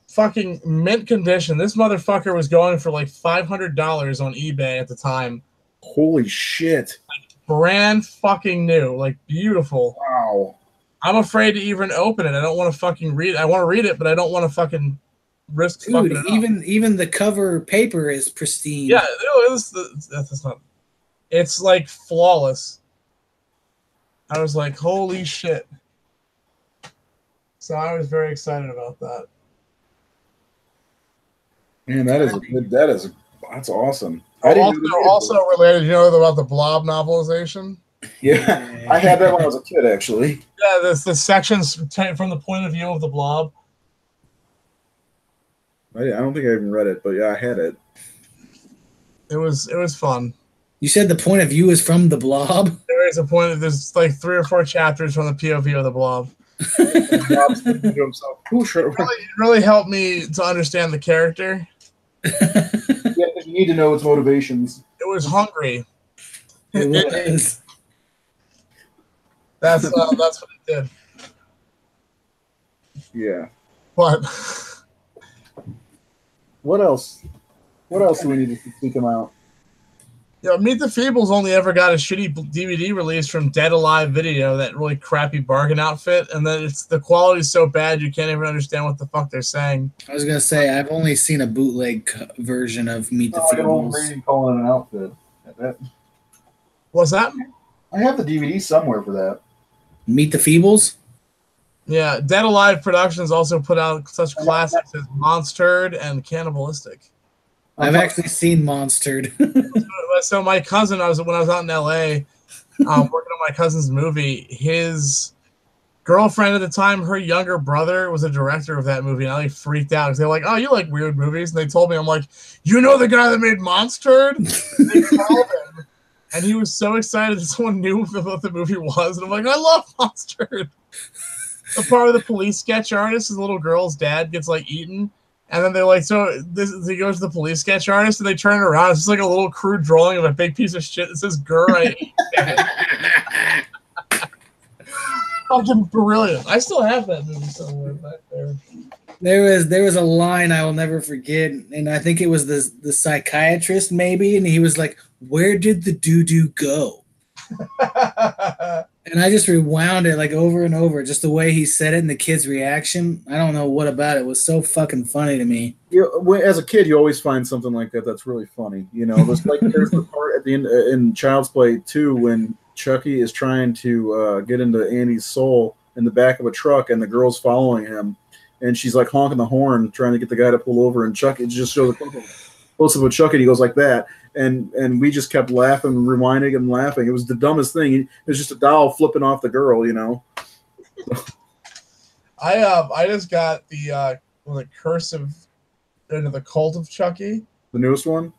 fucking mint condition. This motherfucker was going for like $500 on eBay at the time. Holy shit. Brand fucking new. Like, beautiful. Wow. I'm afraid to even open it. I don't want to fucking read it. I want to read it, but I don't want to fucking risk fucking it up. Even the cover paper is pristine. Yeah, that's not. It's like flawless. I was like, holy shit. So I was very excited about that. Man, that's awesome. Also related, you know about the Blob novelization? Yeah, I had that when I was a kid, actually. Yeah, the sections from the point of view of the Blob. I don't think I even read it, but yeah, I had it. It was fun. You said the point of view is from the Blob? There's like 3 or 4 chapters from the POV of the Blob. It really helped me to understand the character. Yeah, you need to know its motivations. It was hungry. It was. That's what it did. Yeah. But what else? What else do we need to seek them out? Yeah, Meet the Feebles only ever got a shitty DVD release from Dead Alive Video, that really crappy bargain outfit, and then the quality's so bad you can't even understand what the fuck they're saying. I was gonna say I've only seen a bootleg version of Meet the Feebles. I calling it an outfit. What's that? I have the DVD somewhere for that. Meet the Feebles? Yeah, Dead Alive Productions also put out such classics as Monstered and Cannibalistic. I've actually seen Monstered. So my cousin, when I was out in LA, working on my cousin's movie, his girlfriend at the time, her younger brother was a director of that movie, and I freaked out because they're like, "Oh, you like weird movies?" And they told me, I'm like, "You know the guy that made Monstered?" They called him, and he was so excited that someone knew what the movie was, and I'm like, "I love Monstered." The part of the police sketch artist, his little girl's dad gets like eaten. And then they're like, he goes to the police sketch artist, and they turn it around. It's just like a little crude drawing of a big piece of shit that says, "Grr, I ate that." Fucking brilliant. I still have that movie somewhere back there. There was a line I will never forget, and I think it was the psychiatrist maybe, and he was like, "Where did the doo-doo go?" And I just rewound it like over and over, just the way he said it and the kid's reaction. I don't know what about it was so fucking funny to me. As a kid, you always find something like that that's really funny. You know, there's the part at the end in Child's Play 2 when Chucky is trying to get into Annie's soul in the back of a truck, and the girl's following him, and she's like honking the horn, trying to get the guy to pull over, and Chucky just shows a close up of Chucky, and he goes like that. And we just kept laughing, rewinding and laughing. It was the dumbest thing. It was just a doll flipping off the girl, you know. I just got the the Cult of Chucky, the newest one,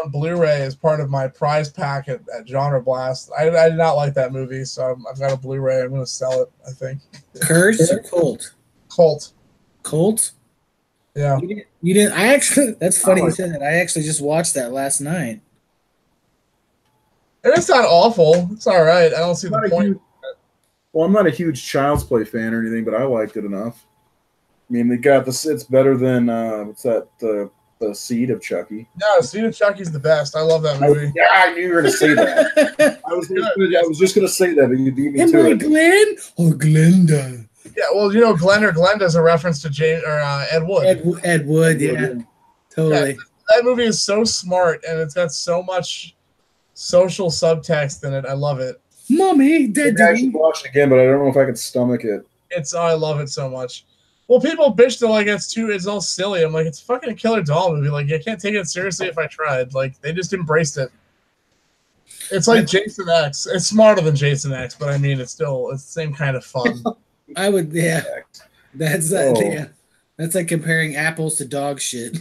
on Blu-ray as part of my prize pack at Genre Blast. I did not like that movie, so I've got a Blu-ray. I'm going to sell it, I think. Curse or Cult? Cult? Yeah. You didn't. I actually. That's funny you said that. I actually just watched that last night. And it's not awful. It's all right. I don't see the point. I'm not a huge Child's Play fan or anything, but I liked it enough. I mean, they got this. It's better than what's that? The Seed of Chucky. No, Seed of Chucky's the best. I love that movie. I knew you were going to say that. I was just going to say that, but you beat me to it. Glenn or Glenda? Yeah, well, you know, Glenn or Glenda is a reference to Ed Wood. Ed Wood, yeah. Totally. Yeah, that movie is so smart, and it's got so much social subtext in it. I love it. Mommy, Daddy. I should watch it again, but I don't know if I can stomach it. I love it so much. Well, people bitch to like it's all silly. I'm like, it's fucking a killer doll movie. Like, I can't take it seriously if I tried. Like, they just embraced it. It's like Jason X. It's smarter than Jason X, but I mean, it's the same kind of fun. I would, yeah. That's yeah. That's like comparing apples to dog shit.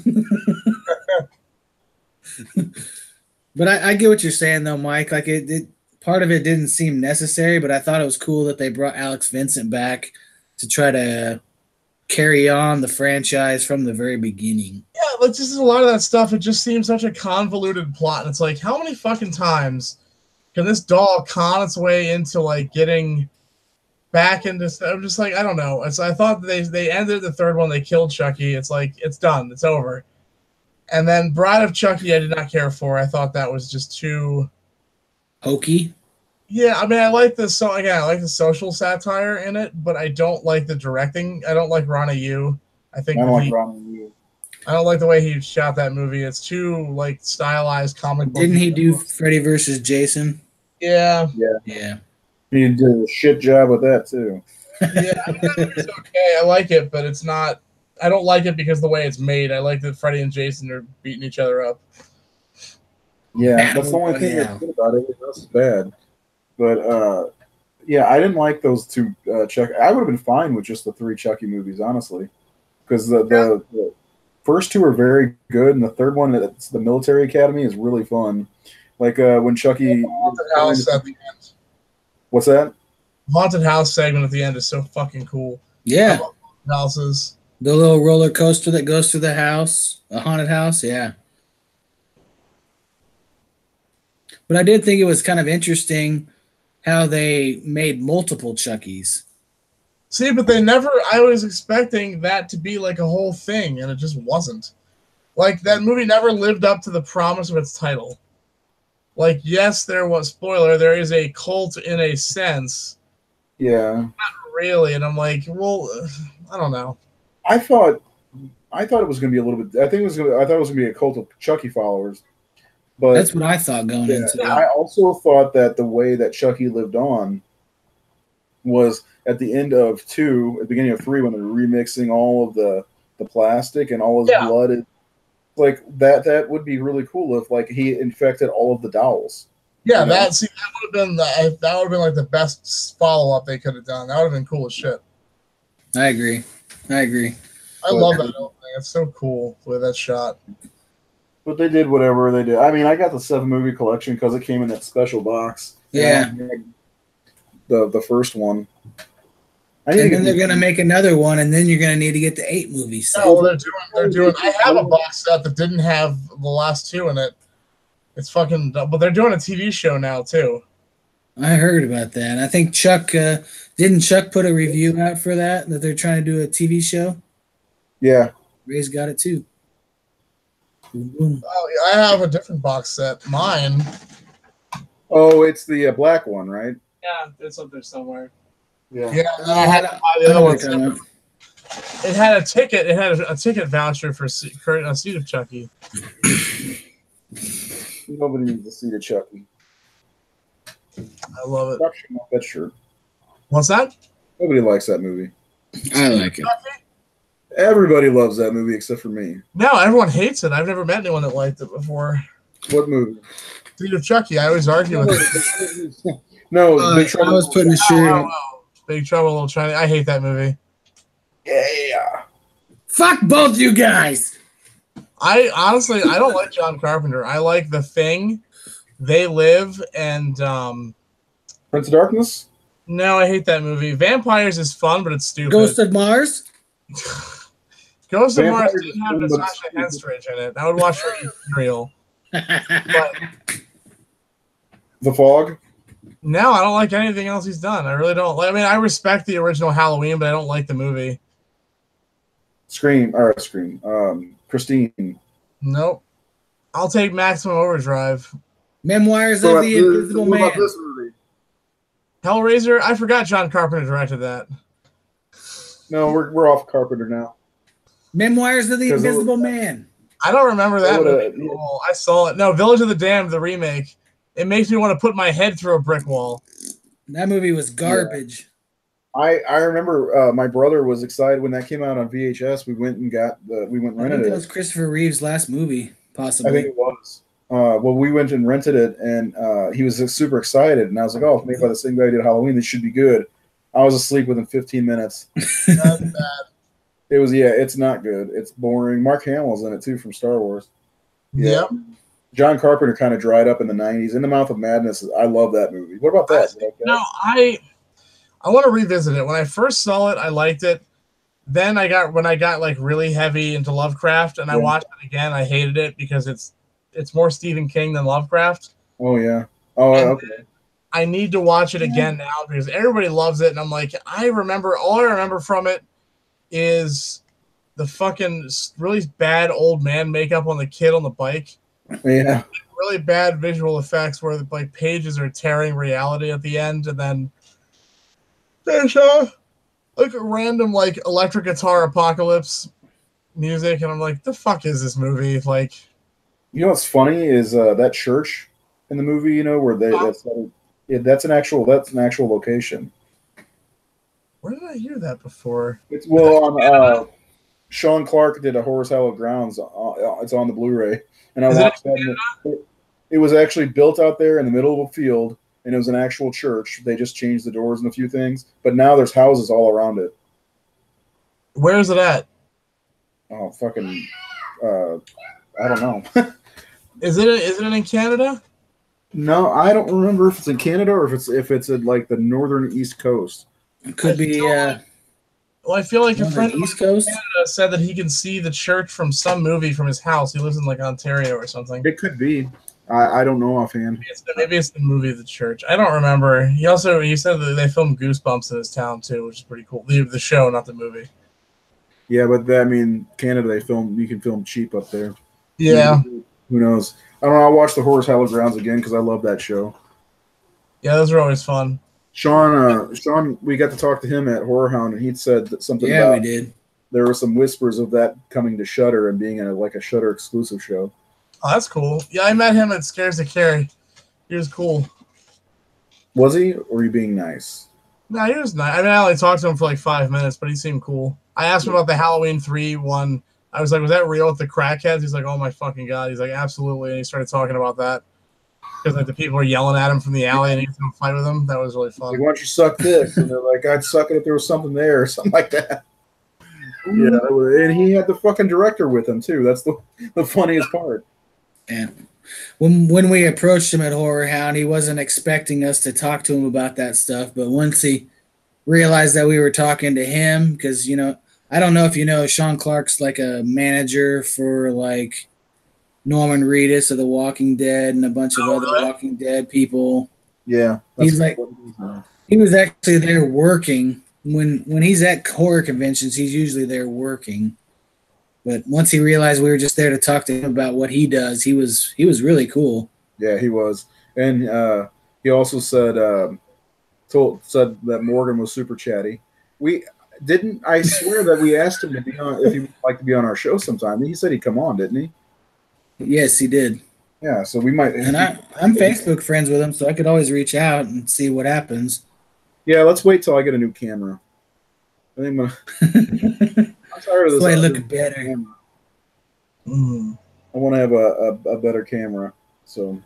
But I get what you're saying though, Mike. Like it part of it didn't seem necessary, but I thought it was cool that they brought Alex Vincent back to try to carry on the franchise from the very beginning. Yeah, like just a lot of that stuff. It just seems such a convoluted plot, and it's like, how many fucking times can this doll con its way into like getting back into? I'm just like, I don't know. I thought they ended the third one. They killed Chucky. It's like it's done. It's over. And then Bride of Chucky, I did not care for. I thought that was just too hokey. Yeah, I mean, I like the social satire in it, but I don't like the directing. I don't like Ronnie Yu. I don't like the way he shot that movie. It's too like stylized comic book. Didn't he do Freddy versus Jason? Yeah. He did a shit job with that too. Yeah, I mean, it's okay. I like it, but it's not. I don't like it because of the way it's made. I like that Freddy and Jason are beating each other up. Yeah, that's the only thing that's good about it. That's bad. But yeah, I didn't like those two Chucky. I would have been fine with just the 3 Chucky movies, honestly, because the first 2 are very good, and the third one, it's the Military Academy, is really fun. Like when Chucky. Haunted House at the end. What's that? Haunted House segment at the end is so fucking cool. Yeah. Houses. The little roller coaster that goes through the house, a haunted house, yeah. But I did think it was kind of interesting how they made multiple Chuckies. See, but they never. I was expecting that to be like a whole thing, and it just wasn't. Like that movie never lived up to the promise of its title. Like, yes, there was spoiler. There is a cult in a sense. Yeah. Not really, and I'm like, well, I don't know. I thought it was going to be a little bit. I thought it was going to be a cult of Chucky followers. But that's what I thought going into it. I also thought that the way that Chucky lived on was at the end of 2, at the beginning of 3, when they're remixing all of the plastic and all his blood. Like that would be really cool if like he infected all of the dolls. Yeah, that would have been like the best follow up they could have done. That would have been cool as shit. I agree. I love that whole thing. It's so cool the way that's shot. But they did whatever they did. I mean, I got the 7-movie collection because it came in that special box. Yeah. The first one. And then they're gonna make another one, and then you're gonna need to get the 8 movies. No, they're doing. I have a box set that didn't have the last 2 in it. It's fucking. But they're doing a TV show now too. I heard about that. I think Chuck didn't Chuck put a review out for that they're trying to do a TV show. Yeah, Ray's got it too. Oh, I have a different box set. Mine. Oh, it's the black one, right? Yeah, it's up there somewhere. Yeah. I had to buy the other one. It had a ticket. It had a ticket voucher for a seat of Chucky. Nobody needs a seat of Chucky. I love it. That shirt. What's that? Nobody likes that movie. I like it. Everybody loves that movie except for me. No, everyone hates it. I've never met anyone that liked it before. What movie? Seat of Chucky. I always argue with it. No, Big Trouble. I was putting a shirt. Big Trouble in Little China. I hate that movie. Yeah. Fuck both you guys. I don't like John Carpenter. I like The Thing, They Live, and Prince of Darkness? No, I hate that movie. Vampires is fun, but it's stupid. Ghost of Mars? Ghost of Mars didn't have Natasha Henstridge in it. I would watch her eat cereal. But The Fog? no, I don't like anything else he's done. I really don't. I mean, I respect the original Halloween, but I don't like the movie. Christine. Nope. I'll take Maximum Overdrive. Memoirs of the Invisible Man. What about this movie? Hellraiser? I forgot John Carpenter directed that. No, we're off Carpenter now. Memoirs of the Invisible Man. I don't remember that movie. Oh, I saw it. No, Village of the Damned, the remake. It makes me want to put my head through a brick wall. That movie was garbage. Yeah. I remember my brother was excited when that came out on VHS. We went and rented it. That was Christopher Reeve's last movie, possibly. I think it was. Well, we went and rented it, and he was super excited. And I was like, "Oh, made by the same guy who did Halloween. This should be good." I was asleep within 15 minutes. That's bad. It's not good. It's boring. Mark Hamill's in it too from Star Wars. Yeah. John Carpenter kind of dried up in the 90s. In the Mouth of Madness, I love that movie. What about that? No, I want to revisit it. When I first saw it, I liked it. Then when I got like really heavy into Lovecraft and I watched it again, I hated it because it's more Stephen King than Lovecraft. Oh yeah. Oh, okay. I need to watch it again now because everybody loves it, and I'm like, all I remember from it is the fucking really bad old man makeup on the kid on the bike. Yeah. Really bad visual effects where like pages are tearing reality at the end, and then there's like a random like electric guitar apocalypse music, and I'm like, the fuck is this movie? Like, you know what's funny is that church in the movie, you know, where that's an actual location. Where did I hear that before? It's on Sean Clark did a Horror's Hallowed Grounds. It's on the Blu-ray, and I watched that. It was actually built out there in the middle of a field, and it was an actual church. They just changed the doors and a few things, but now there's houses all around it. Where is it at? Oh, fucking, I don't know. Is it in Canada? No, I don't remember if it's in Canada or if it's in like the northern East Coast. It could be. Well, I feel like a friend of East Coast Canada said that he can see the church from some movie from his house. He lives in like Ontario or something. It could be. I don't know offhand. Maybe it's the movie The Church. I don't remember. He said that they filmed Goosebumps in his town too, which is pretty cool. The show, not the movie. Yeah, but Canada, you can film cheap up there. Yeah. Who knows? I don't know. I'll watch the Horror's Hallowed Grounds again because I love that show. Yeah, those are always fun. Sean, we got to talk to him at Horror Hound, and he'd said something. Yeah, we did. There were some whispers of that coming to Shudder and being a Shudder exclusive show. Oh, that's cool. Yeah, I met him at Scares to Carry. He was cool. Was he, or were you being nice? No, he was nice. I mean, I only talked to him for like 5 minutes, but he seemed cool. I asked him about the Halloween 3 one. I was like, was that real with the crackheads? He's like, oh my fucking God. He's like, absolutely. And he started talking about that. Because like the people were yelling at him from the alley and he was going to fight with them. That was really fun. Like, why don't you suck this? And they're like, I'd suck it if there was something there or something like that. Yeah, and he had the fucking director with him too. That's the funniest part. And when we approached him at Horror Hound, he wasn't expecting us to talk to him about that stuff. But once he realized that we were talking to him, because, you know, I don't know if you know, Sean Clark's like a manager for like Norman Reedus of The Walking Dead and a bunch of other Walking Dead people. Yeah. He's like, he was actually there working. When he's at horror conventions, he's usually there working. But once he realized we were just there to talk to him about what he does, he was really cool. Yeah, he was. And he also said that Morgan was super chatty. I swear that we asked him to be on, if he would like to be on our show sometime. He said he'd come on, didn't he? Yes, he did. Yeah, so we might. And I'm Facebook friends with him, so I could always reach out and see what happens. Yeah, let's wait till I get a new camera. I think I'm tired of this. So I look better. I want to have a better camera. So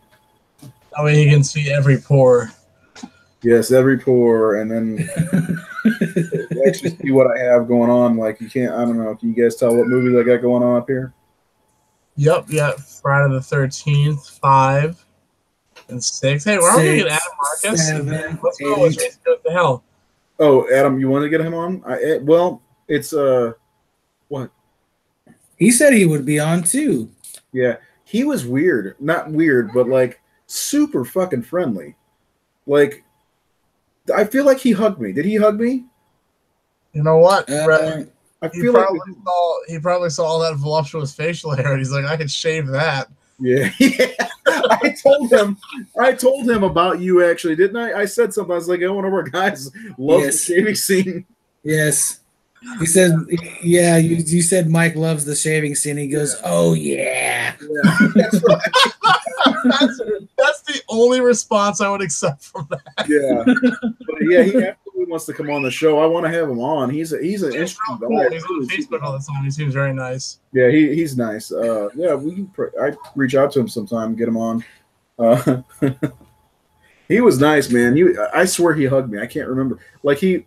that way he can see every pore. Yes, every pore, and then actually see what I have going on. Like I don't know. Can you guys tell what movies I got going on up here? Yep. Friday the 13th, 5 and 6. Hey, we're only gonna get Adam Marcus. 7, Let's go. Let's race to go to the hell. Oh, Adam, you want to get him on? It's what? He said he would be on too. Yeah, he was weird. Not weird, but like super fucking friendly. Like, I feel like he hugged me. Did he hug me? You know what? He probably saw all that voluptuous facial hair, and he's like, I could shave that. Yeah. I told him about you, actually, didn't I? I said something. I was like, one of our guys loves the shaving scene. Yes. He said, yeah, you said Mike loves the shaving scene. He goes, oh, yeah. That's right. That's the only response I would accept from that. Yeah. But yeah, he absolutely wants to come on the show. I want to have him on. He's an interesting guy. He's on Facebook all the time. He seems very nice. Yeah, he's nice. Yeah, I reach out to him sometime, get him on. He was nice, man. I swear he hugged me. I can't remember. Like he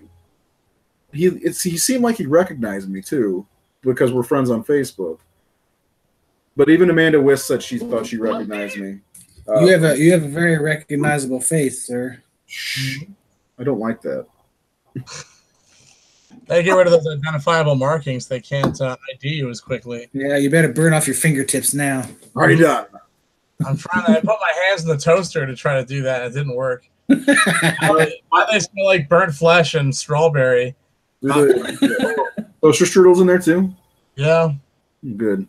seemed like he recognized me too, because we're friends on Facebook. But even Amanda Wiss said she thought she recognized me. You have a very recognizable face, sir. I don't like that. They get rid of those identifiable markings. They can't ID you as quickly. Yeah, you better burn off your fingertips now. Already done. I'm trying to. I put my hands in the toaster to try to do that. It didn't work. Why they smell like burnt flesh and strawberry? Toaster strudels in there too. Yeah. Good.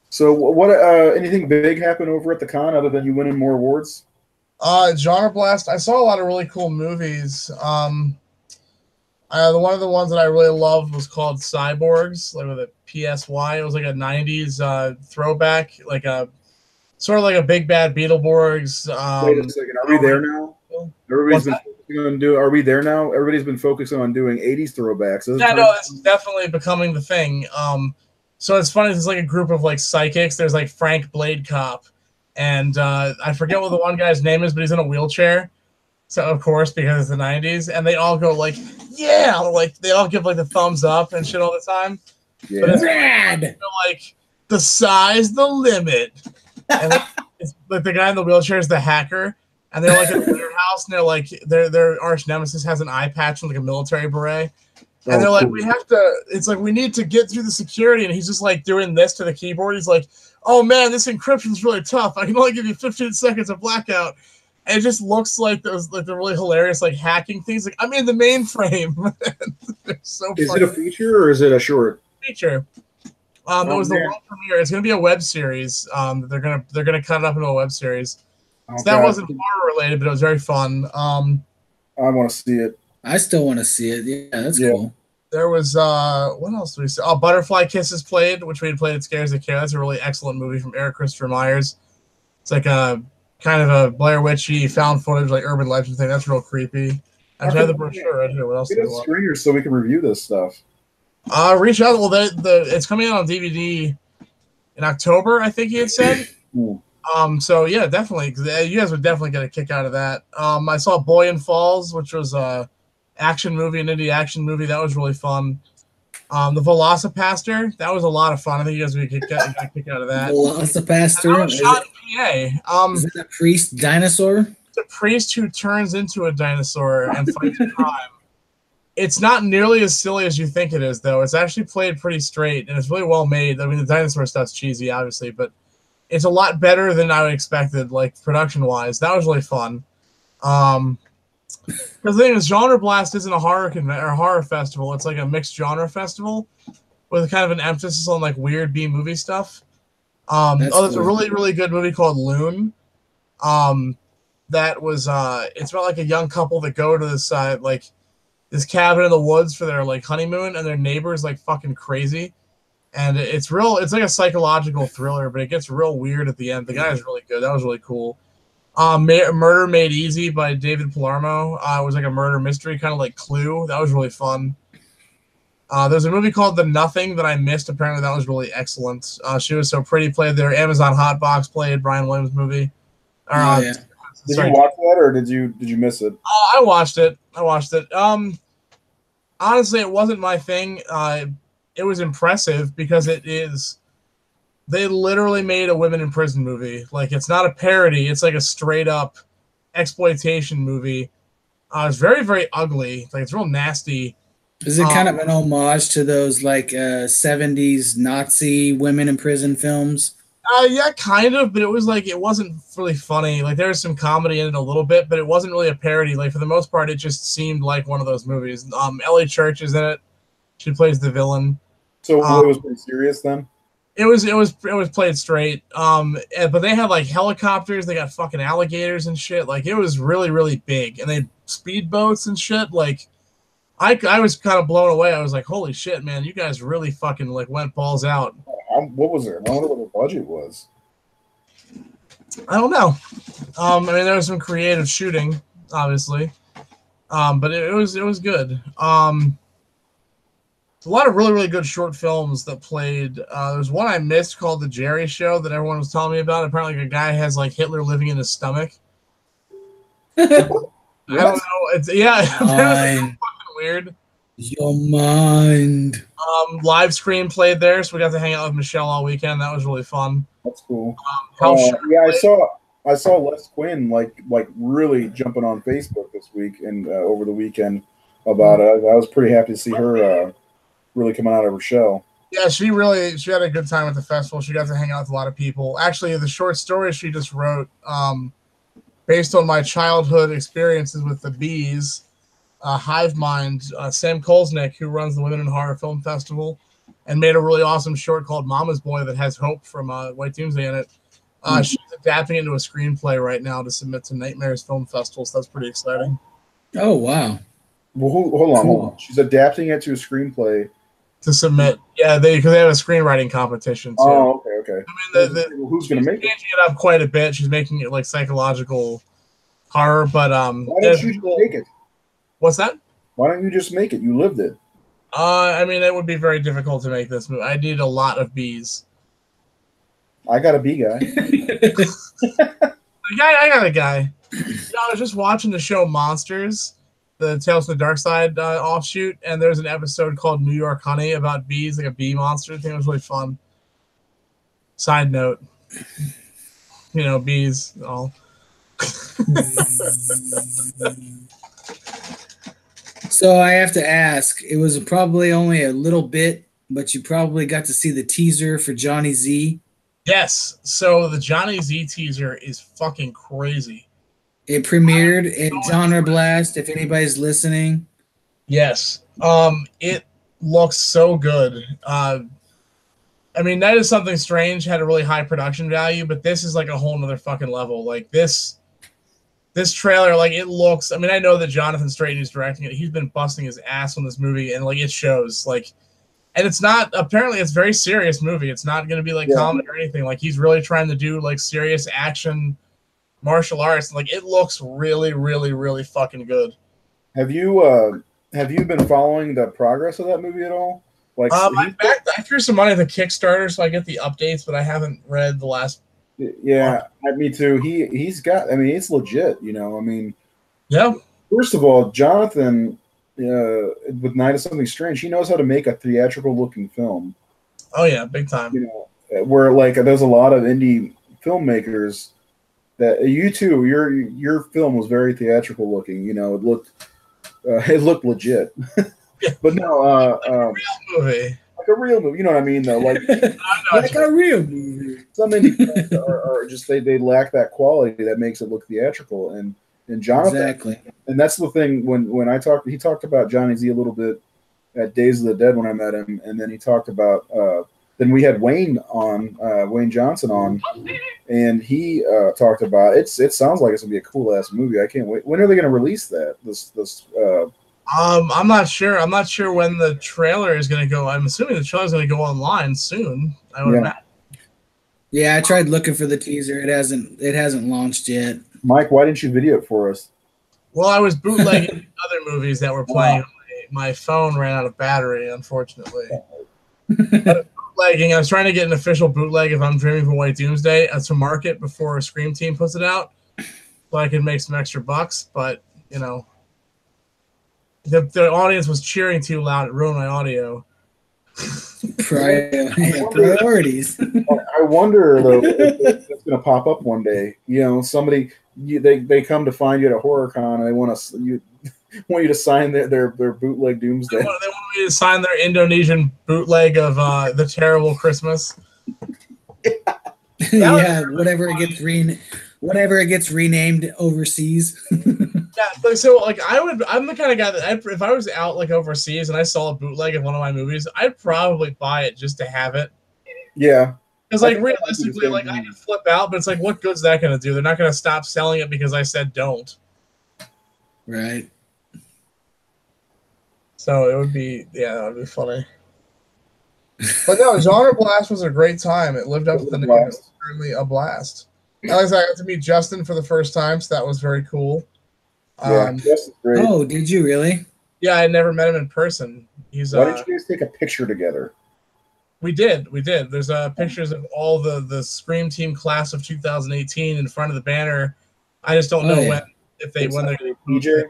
So, what? Anything big happened over at the con other than you winning more awards? Genre Blast. I saw a lot of really cool movies. One of the ones that I really loved was called Cyborgs, like with a PSY. It was like a '90s throwback, like a sort of like a Big Bad Beetleborgs. Wait a second. Are we there now? Everybody's been focusing on doing. Are we there now? Everybody's been focusing on doing '80s throwbacks. Yeah, no, it's definitely becoming the thing. So it's funny. There's like a group of like psychics. There's like Frank Blade Cop, and I forget what the one guy's name is, but he's in a wheelchair. So of course, because it's the '90s, and they all go like, "Yeah!" Like they all give like the thumbs up and shit all the time. Yeah. But it's rad. Like the sky's the limit. And it's like the guy in the wheelchair is the hacker, and they're like in a warehouse, and they're like their arch nemesis has an eye patch and like a military beret, and they're like, we have to. It's like we need to get through the security, and he's just like doing this to the keyboard. He's like, "Oh man, this encryption is really tough. I can only give you 15 seconds of blackout." And it just looks like those like the really hilarious like hacking things. Like I'm in the mainframe. So is funny. it a feature or is it a short Feature? It was the world premiere. It's gonna be a web series. They're gonna cut it up into a web series. So that wasn't horror related, but it was very fun. I want to see it. I still want to see it. Yeah, that's cool. There was what else did we see? Oh, Butterfly Kisses played, which we had played at Scares That Care. That's a really excellent movie from Eric Christopher Myers. It's like a kind of a Blair Witchy found footage, like urban legend thing. That's real creepy. Actually, I have the brochure right here. What else? Get a screener so we can review this stuff. Reach out. Well, it's coming out on DVD in October, I think he had said. So yeah, definitely. You guys would definitely get a kick out of that. I saw Boy in Falls, which was a action movie, an indie action movie. That was really fun. The Velocipaster, that was a lot of fun. I think you guys would get a kick out of that. Velocipaster. Shot in PA. Is it a priest dinosaur? It's a priest who turns into a dinosaur and fights crime. It's not nearly as silly as you think it is, though. It's actually played pretty straight, and it's really well made. I mean, the dinosaur stuff's cheesy, obviously, but it's a lot better than I expected, like production-wise. That was really fun. Because the thing is, Genre Blast isn't a horror festival. It's like a mixed genre festival with kind of an emphasis on like weird B movie stuff. There's a really, really good movie called Loon. That was it's about like a young couple that go to this like this cabin in the woods for their like honeymoon, and their neighbor's like fucking crazy. And it's like a psychological thriller, but it gets real weird at the end. The guy is really good. That was really cool. Murder Made Easy by David Palermo. It was like a murder mystery, kind of like Clue. That was really fun. There's a movie called The Nothing that I missed. Apparently that was really excellent. She Was So Pretty played there. Amazon Hotbox played Brian Williams movie. Did you watch that or did you miss it? I watched it. Honestly, it wasn't my thing. It was impressive because it is. They literally made a women in prison movie. Like, it's not a parody. It's like a straight up exploitation movie. It's very, very ugly. Like, it's real nasty. Is it kind of an homage to those like 70s Nazi women in prison films? Yeah, kind of, but it wasn't really funny. Like, there was some comedy in it a little bit, but it wasn't really a parody. Like, for the most part, it just seemed like one of those movies. Ellie Church is in it. She plays the villain. So it was pretty serious then? It was played straight. But they had like helicopters, they got fucking alligators and shit. Like, it was really, really big. And they had speedboats and shit. Like, I was kind of blown away. I was like, holy shit, man, you guys really fucking like went balls out. What was it? I wonder what the budget was. I don't know. I mean, there was some creative shooting, obviously. But it was good. A lot of really, really good short films that played. There's one I missed called The Jerry Show that everyone was telling me about. Apparently, a guy has like Hitler living in his stomach. I don't know. It's fucking weird. Your mind. Live screen played there, so we got to hang out with Michelle all weekend. That was really fun. That's cool. Yeah, I saw Les Quinn like really jumping on Facebook this week and over the weekend about it. I was pretty happy to see her really coming out of her shell. Yeah, she had a good time at the festival. She got to hang out with a lot of people. Actually, the short story she just wrote, based on my childhood experiences with the bees, Hive Mind, Sam Kolsnick, who runs the Women in Horror Film Festival, and made a really awesome short called Mama's Boy that has Hope from White Doomsday in it. She's adapting into a screenplay right now to submit to Nightmares Film Festival, so that's pretty exciting. Oh, wow. Well, hold on. She's adapting it to a screenplay. To submit, because they have a screenwriting competition too. Oh, okay. I mean, who's going to make it? Changing it up quite a bit. She's making it like psychological horror, but why don't you just make it? What's that? Why don't you just make it? You lived it. I mean, it would be very difficult to make this movie. I need a lot of bees. I got a bee guy. I got a guy. I was just watching the show Monsters, the Tales from the Dark Side offshoot, and there's an episode called New York Honey about bees, like a bee monster. I think it was really fun. Side note, bees, all. So I have to ask, it was probably only a little bit, but you probably got to see the teaser for Johnny Z. Yes. So the Johnny Z teaser is fucking crazy. It premiered in Genre Blast, if anybody's listening. Yes. It looks so good. I mean, Night is Something Strange had a really high production value, but this is like a whole nother fucking level. Like this trailer, like it looks, I mean, I know that Jonathan Straighton is directing it. He's been busting his ass on this movie, and like it shows. Like, and it's not, apparently it's a very serious movie. It's not going to be like comedy or anything. Like he's really trying to do like serious action martial arts. Like it looks really, really, really fucking good. Have you been following the progress of that movie at all? Like, I threw some money at the Kickstarter, so I get the updates, but I haven't read the last. Yeah, me too. He's got. I mean, it's legit. I mean, yeah. First of all, Jonathan, with Night of Something Strange, he knows how to make a theatrical looking film. Oh yeah, big time. Where like there's a lot of indie filmmakers that you too. Your film was very theatrical looking. It looked legit. But no, like a real movie. Like a real movie. You know what I mean, though? Like, like a real movie. Some indie films are just they lack that quality that makes it look theatrical. And Jonathan, exactly. And that's the thing. When he talked about Johnny Z a little bit at Days of the Dead when I met him, and then he talked about. Then we had Wayne Johnson on, and he talked about it. It sounds like it's gonna be a cool ass movie. I can't wait. When are they gonna release that? I'm not sure. I'm not sure when the trailer is going to go. I'm assuming the trailer is going to go online soon. I would imagine. Yeah, I tried looking for the teaser. It hasn't launched yet. Mike, why didn't you video it for us? Well, I was bootlegging other movies that were playing. My phone ran out of battery, unfortunately. Bootlegging. I was trying to get an official bootleg of I'm Dreaming of a White Doomsday to market before a Scream Team puts it out, so I could make some extra bucks. But the audience was cheering too loud. It ruined my audio. Priorities. I wonder though if it's going to pop up one day. Somebody they come to find you at a horror con and they want you to sign their bootleg Doomsday. They want me to sign their Indonesian bootleg of the Terrible Christmas. Yeah, whatever it gets renamed overseas. Yeah, so like I'm the kind of guy that if I was out like overseas and I saw a bootleg of one of my movies, I'd probably buy it just to have it. Yeah. Because like realistically, like I could flip out, but it's like, what good's that going to do? They're not going to stop selling it because I said don't. Right. So it would be, that would be funny. But no, Genre Blast was a great time. It lived up to the name. It was certainly a blast. I got to meet Justin for the first time, so that was very cool. Yeah, Justin's great. Oh, did you really? Yeah, I never met him in person. Why didn't you guys take a picture together? We did. There's pictures of all the Scream Team class of 2018 in front of the banner. I just don't know when they're PJ.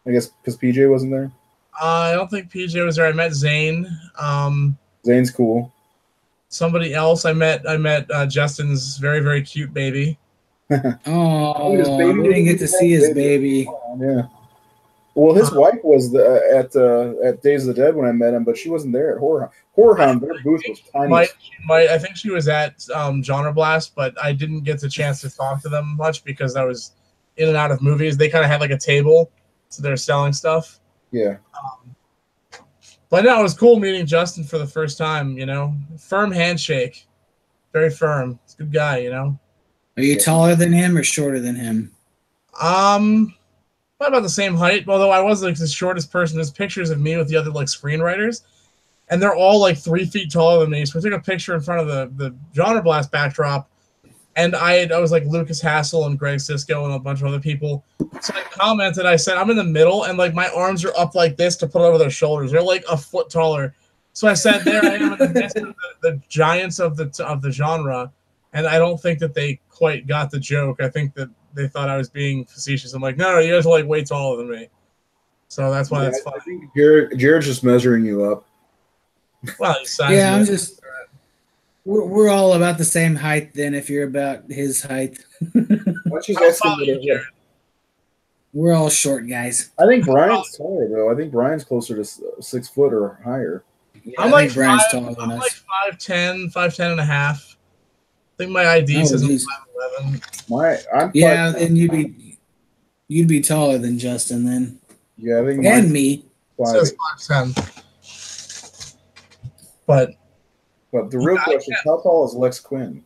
I guess because PJ wasn't there. I don't think PJ was there. I met Zane. Zane's cool. Somebody else I met Justin's very, very cute baby. Oh, we didn't get to see his baby. Yeah. Well, his wife was at Days of the Dead when I met him, but she wasn't there at Horror Hound. Their booth was tiny. I think she was at Genre Blast, but I didn't get the chance to talk to them much because I was in and out of movies. They kind of had like a table, so they're selling stuff. Yeah. But no, it was cool meeting Justin for the first time. Firm handshake, very firm. He's a good guy. Are you taller than him or shorter than him? About the same height, although I was like the shortest person. There's pictures of me with the other like screenwriters, and they're all like 3 feet taller than me. So we took a picture in front of the Genre Blast backdrop, and I was like Lucas Hassel and Greg Sisko and a bunch of other people. So I commented, I said, I'm in the middle, and like my arms are up like this to put over their shoulders. They're like a foot taller. So I said, there I am in the midst of the giants of the genre, and I don't think that they quite got the joke. I think that they thought I was being facetious. I'm like, no, you guys are like way taller than me. So that's why that's funny. I think Jared's just measuring you up. Well, I'm just. We're all about the same height. Then, if you're about his height, we're all short guys. I think Brian's taller though. I think Brian's closer to 6 foot or higher. Yeah, I'm like Brian's taller than us. Like 5'10" and a half. I think my ID says 5'11". And you'd be taller than Justin then. Yeah, I think and me. It says 5'10". But the real question is, how tall is Lex Quinn?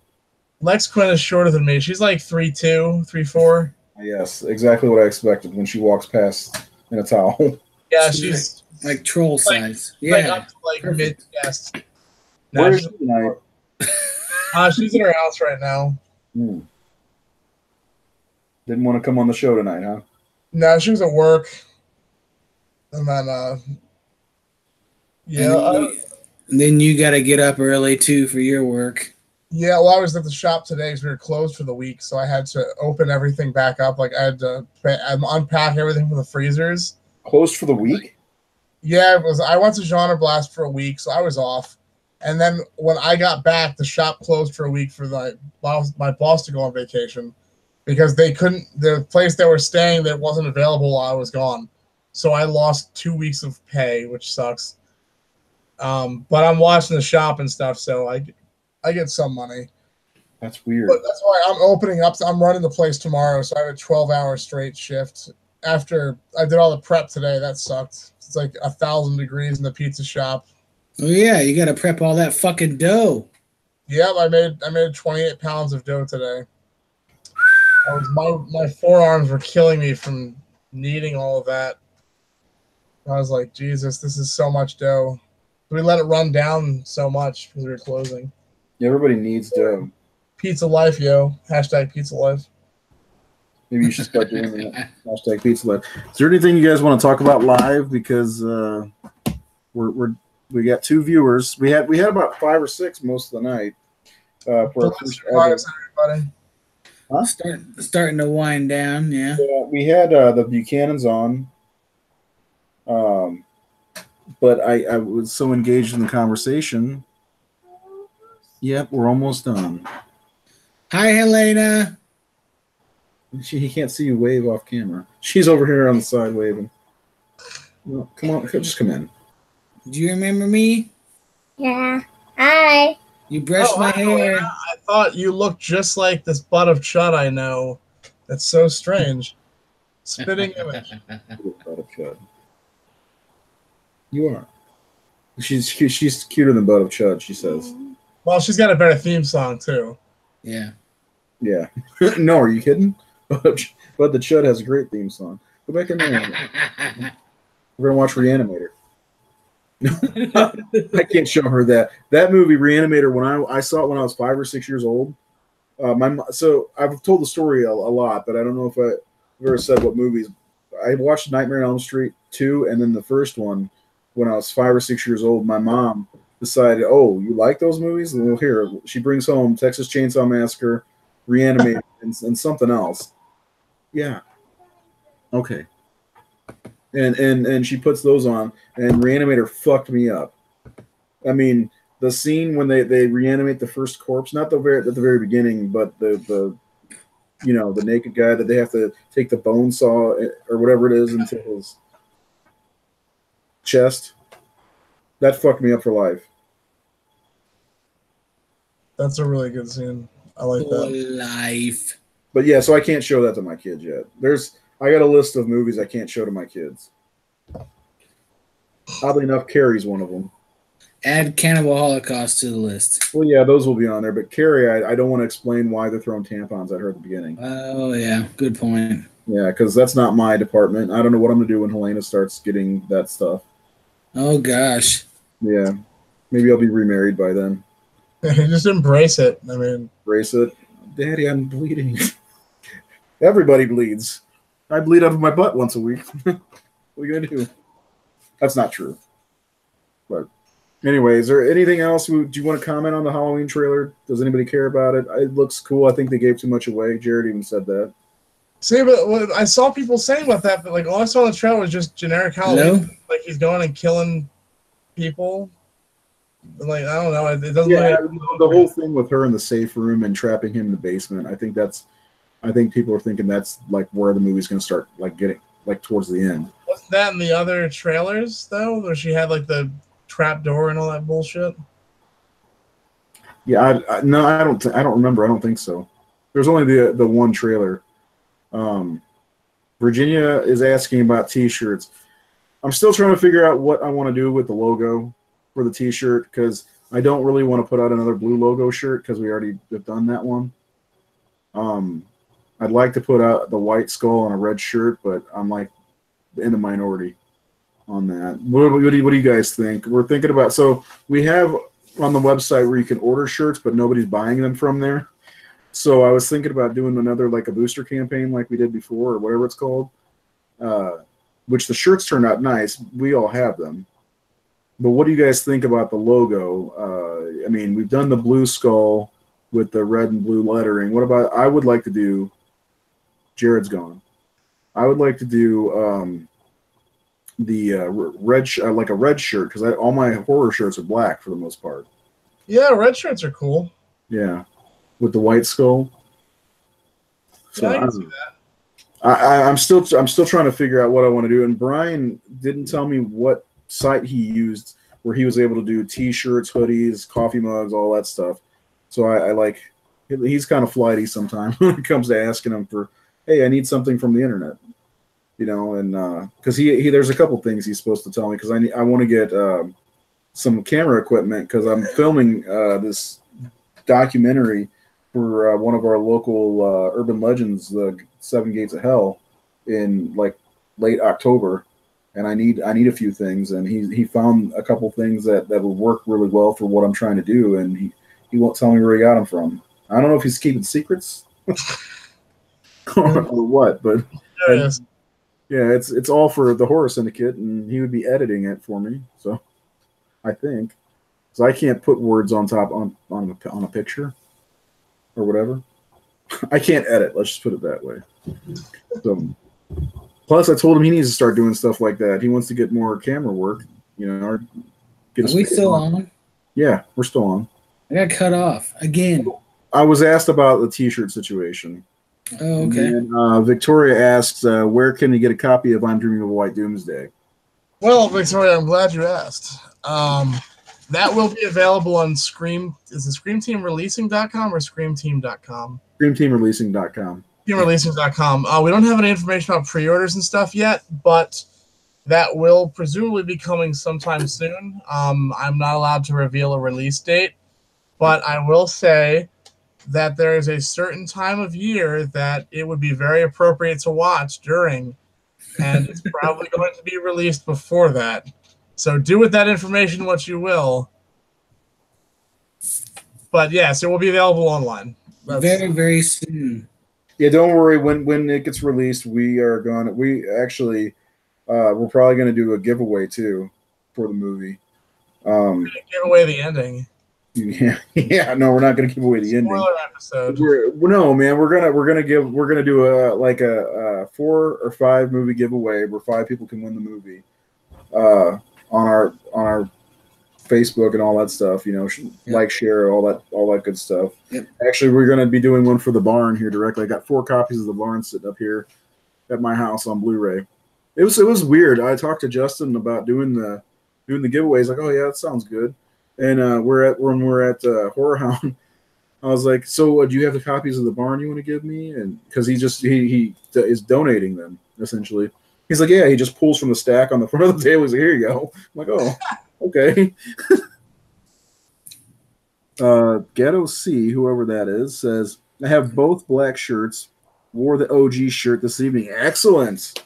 Lex Quinn is shorter than me. She's like 3'2", 3'4". Yes, exactly what I expected when she walks past in a towel. Yeah, she's like troll size. Up to mid chest. Where is she tonight? She's in her house right now. Didn't want to come on the show tonight, huh? No, she was at work. And then, and then you got to get up early, too, for your work. Yeah, well, I was at the shop today because we were closed for the week, so I had to open everything back up. Like, I had to unpack everything from the freezers. Closed for the week? Yeah, it was. I went to Genre Blast for a week, so I was off. And then when I got back, the shop closed for a week for my boss to go on vacation because the place they were staying that wasn't available while I was gone. So I lost 2 weeks of pay, which sucks. But I'm watching the shop and stuff, so I get some money. That's weird. But that's why I'm opening up. I'm running the place tomorrow, so I have a 12-hour straight shift. After I did all the prep today, that sucked. It's like 1,000 degrees in the pizza shop. Oh yeah, you got to prep all that fucking dough. Yep, I made 28 pounds of dough today. My forearms were killing me from kneading all of that. I was like, Jesus, this is so much dough. We let it run down so much because we were closing. Yeah, everybody needs dough. Pizza life, yo. # pizza life. Maybe you should start doing that. # pizza life. Is there anything you guys want to talk about live? Because we got 2 viewers. We had about 5 or 6 most of the night. For our first everybody. Huh? Starting to wind down, yeah. We had the Buchanans on. But I was so engaged in the conversation. Yep, we're almost done. Hi, Helena. He can't see you wave off camera. She's over here on the side waving. Well, come on, just come in. Do you remember me? Yeah. Hi. You brushed my hair. I thought you looked just like this butt of chud I know. That's so strange. Spitting image. Butt of chud. You are. She's cuter than Butt of Chud, she says. Well, she's got a better theme song too. Yeah. Yeah. No, are you kidding? But the Chud has a great theme song. Go back in there. We're gonna watch Reanimator. I can't show her that. That movie, Reanimator, when I saw it when I was 5 or 6 years old. So I've told the story a lot, but I don't know if I've ever said what movies. I watched Nightmare on Elm Street 2, and then the first one when I was 5 or 6 years old. My mom decided, oh, you like those movies? Well, here, she brings home Texas Chainsaw Massacre, Reanimator, and something else. Yeah. Okay. and she puts those on, and Reanimator fucked me up. I mean, the scene when they reanimate the first corpse, not at the very beginning, but the the naked guy that they have to take the bone saw or whatever it is into his chest. That fucked me up for life. That's a really good scene. I like that. Life. But yeah, so I can't show that to my kids yet. I got a list of movies I can't show to my kids. Oddly enough, Carrie's one of them. Add Cannibal Holocaust to the list. Well, yeah, those will be on there. But Carrie, I don't want to explain why they're throwing tampons at her at the beginning. Oh, yeah. Good point. Yeah, because that's not my department. I don't know what I'm going to do when Helena starts getting that stuff. Oh, gosh. Yeah. Maybe I'll be remarried by then. Just embrace it. I mean, embrace it. Daddy, I'm bleeding. Everybody bleeds. I bleed out of my butt once a week. What are you going to do? That's not true. But anyway, is there anything else? Do you want to comment on the Halloween trailer? Does anybody care about it? It looks cool. I think they gave too much away. Jared even said that. See, but what I saw people saying about that, but like all I saw in the trailer was just generic Halloween. No? Like he's going and killing people. Like I don't know. It doesn't. Yeah, the whole thing with her in the safe room and trapping him in the basement. I think people are thinking that's like where the movie's going to start, like getting like towards the end. Wasn't that in the other trailers though, where she had like the trap door and all that bullshit? Yeah, no, I don't remember. I don't think so. There's only the one trailer. Virginia is asking about T-shirts. I'm still trying to figure out what I want to do with the logo for the T-shirt because I don't really want to put out another blue logo shirt because we already have done that one. I'd like to put out the white skull on a red shirt, but I'm like in the minority on that. What do you guys think? We're thinking about, so we have on the website where you can order shirts, but nobody's buying them from there. So I was thinking about doing another like a booster campaign like we did before or whatever it's called, which the shirts turned out nice. We all have them. But what do you guys think about the logo? I mean, we've done the blue skull with the red and blue lettering. What about, I would like to do, Jared's gone. I would like to do the red, like a red shirt, because all my horror shirts are black for the most part. Yeah, red shirts are cool. Yeah, with the white skull. So yeah, I can see that. I'm still trying to figure out what I want to do. And Brian didn't tell me what site he used where he was able to do T-shirts, hoodies, coffee mugs, all that stuff. So I like, he's kind of flighty sometimes when it comes to asking him for, hey, I need something from the internet, and because he there's a couple things he's supposed to tell me because I want to get some camera equipment because I'm filming this documentary for one of our local urban legends, the Seven Gates of Hell, in like late October, and I need a few things, and he found a couple things that will work really well for what I'm trying to do, and he won't tell me where he got them from. I don't know if he's keeping secrets or what, but yeah, it's all for the Horror Syndicate, and he would be editing it for me. So I think so. I can't put words on top on a picture or whatever. I can't edit. Let's just put it that way. So, plus, I told him he needs to start doing stuff like that. He wants to get more camera work, or get. Are we still on? Yeah, we're still on. I got cut off again. I was asked about the T-shirt situation. Oh, okay. And Victoria asks, where can you get a copy of I'm Dreaming of a White Doomsday? Well, Victoria, I'm glad you asked. That will be available on Scream. Is it ScreamTeamReleasing.com or ScreamTeam.com? ScreamTeamReleasing.com. TeamReleasing.com. We don't have any information about pre-orders and stuff yet, but that will presumably be coming sometime soon. I'm not allowed to reveal a release date, but I will say that there is a certain time of year that it would be very appropriate to watch during, and it's probably going to be released before that. So do with that information what you will. But yes, it will be available online. Very, very soon. Yeah, don't worry. When it gets released, we're probably going to do a giveaway too for the movie. Give away the ending. Yeah, yeah. No, we're not going to give away the ending. Spoiler episode. No, man. We're gonna do a 4 or 5 movie giveaway where 5 people can win the movie. On our Facebook and all that stuff. You know, like, share, all that good stuff. Yep. Actually, we're gonna be doing one for the barn here directly. I got 4 copies of the barn sitting up here at my house on Blu-ray. It was weird. I talked to Justin about doing the giveaways. Like, oh yeah, that sounds good. And when we're at Horror Hound, I was like, so do you have the copies of the barn you want to give me? And because he is donating them essentially. He's like, yeah. He just pulls from the stack on the front of the table. He's like, here you go. I'm like, oh, okay. Ghetto C, whoever that is, says, I have both black shirts. Wore the OG shirt this evening. Excellent.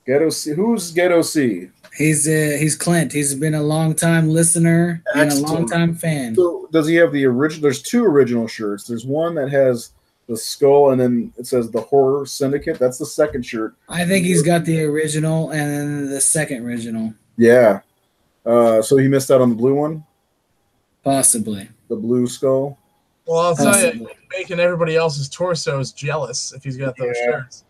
Ghetto C. Who's Ghetto C? He's Clint. He's been a long time listener and a long time fan. So does he have the original? There's 2 original shirts. There's one that has the skull and then it says the Horror Syndicate. That's the second shirt. I think he's got the original and then the second original. Yeah. So he missed out on the blue one? Possibly. The blue skull? Well, I'll tell you, making everybody else's torsos jealous if he's got those shirts.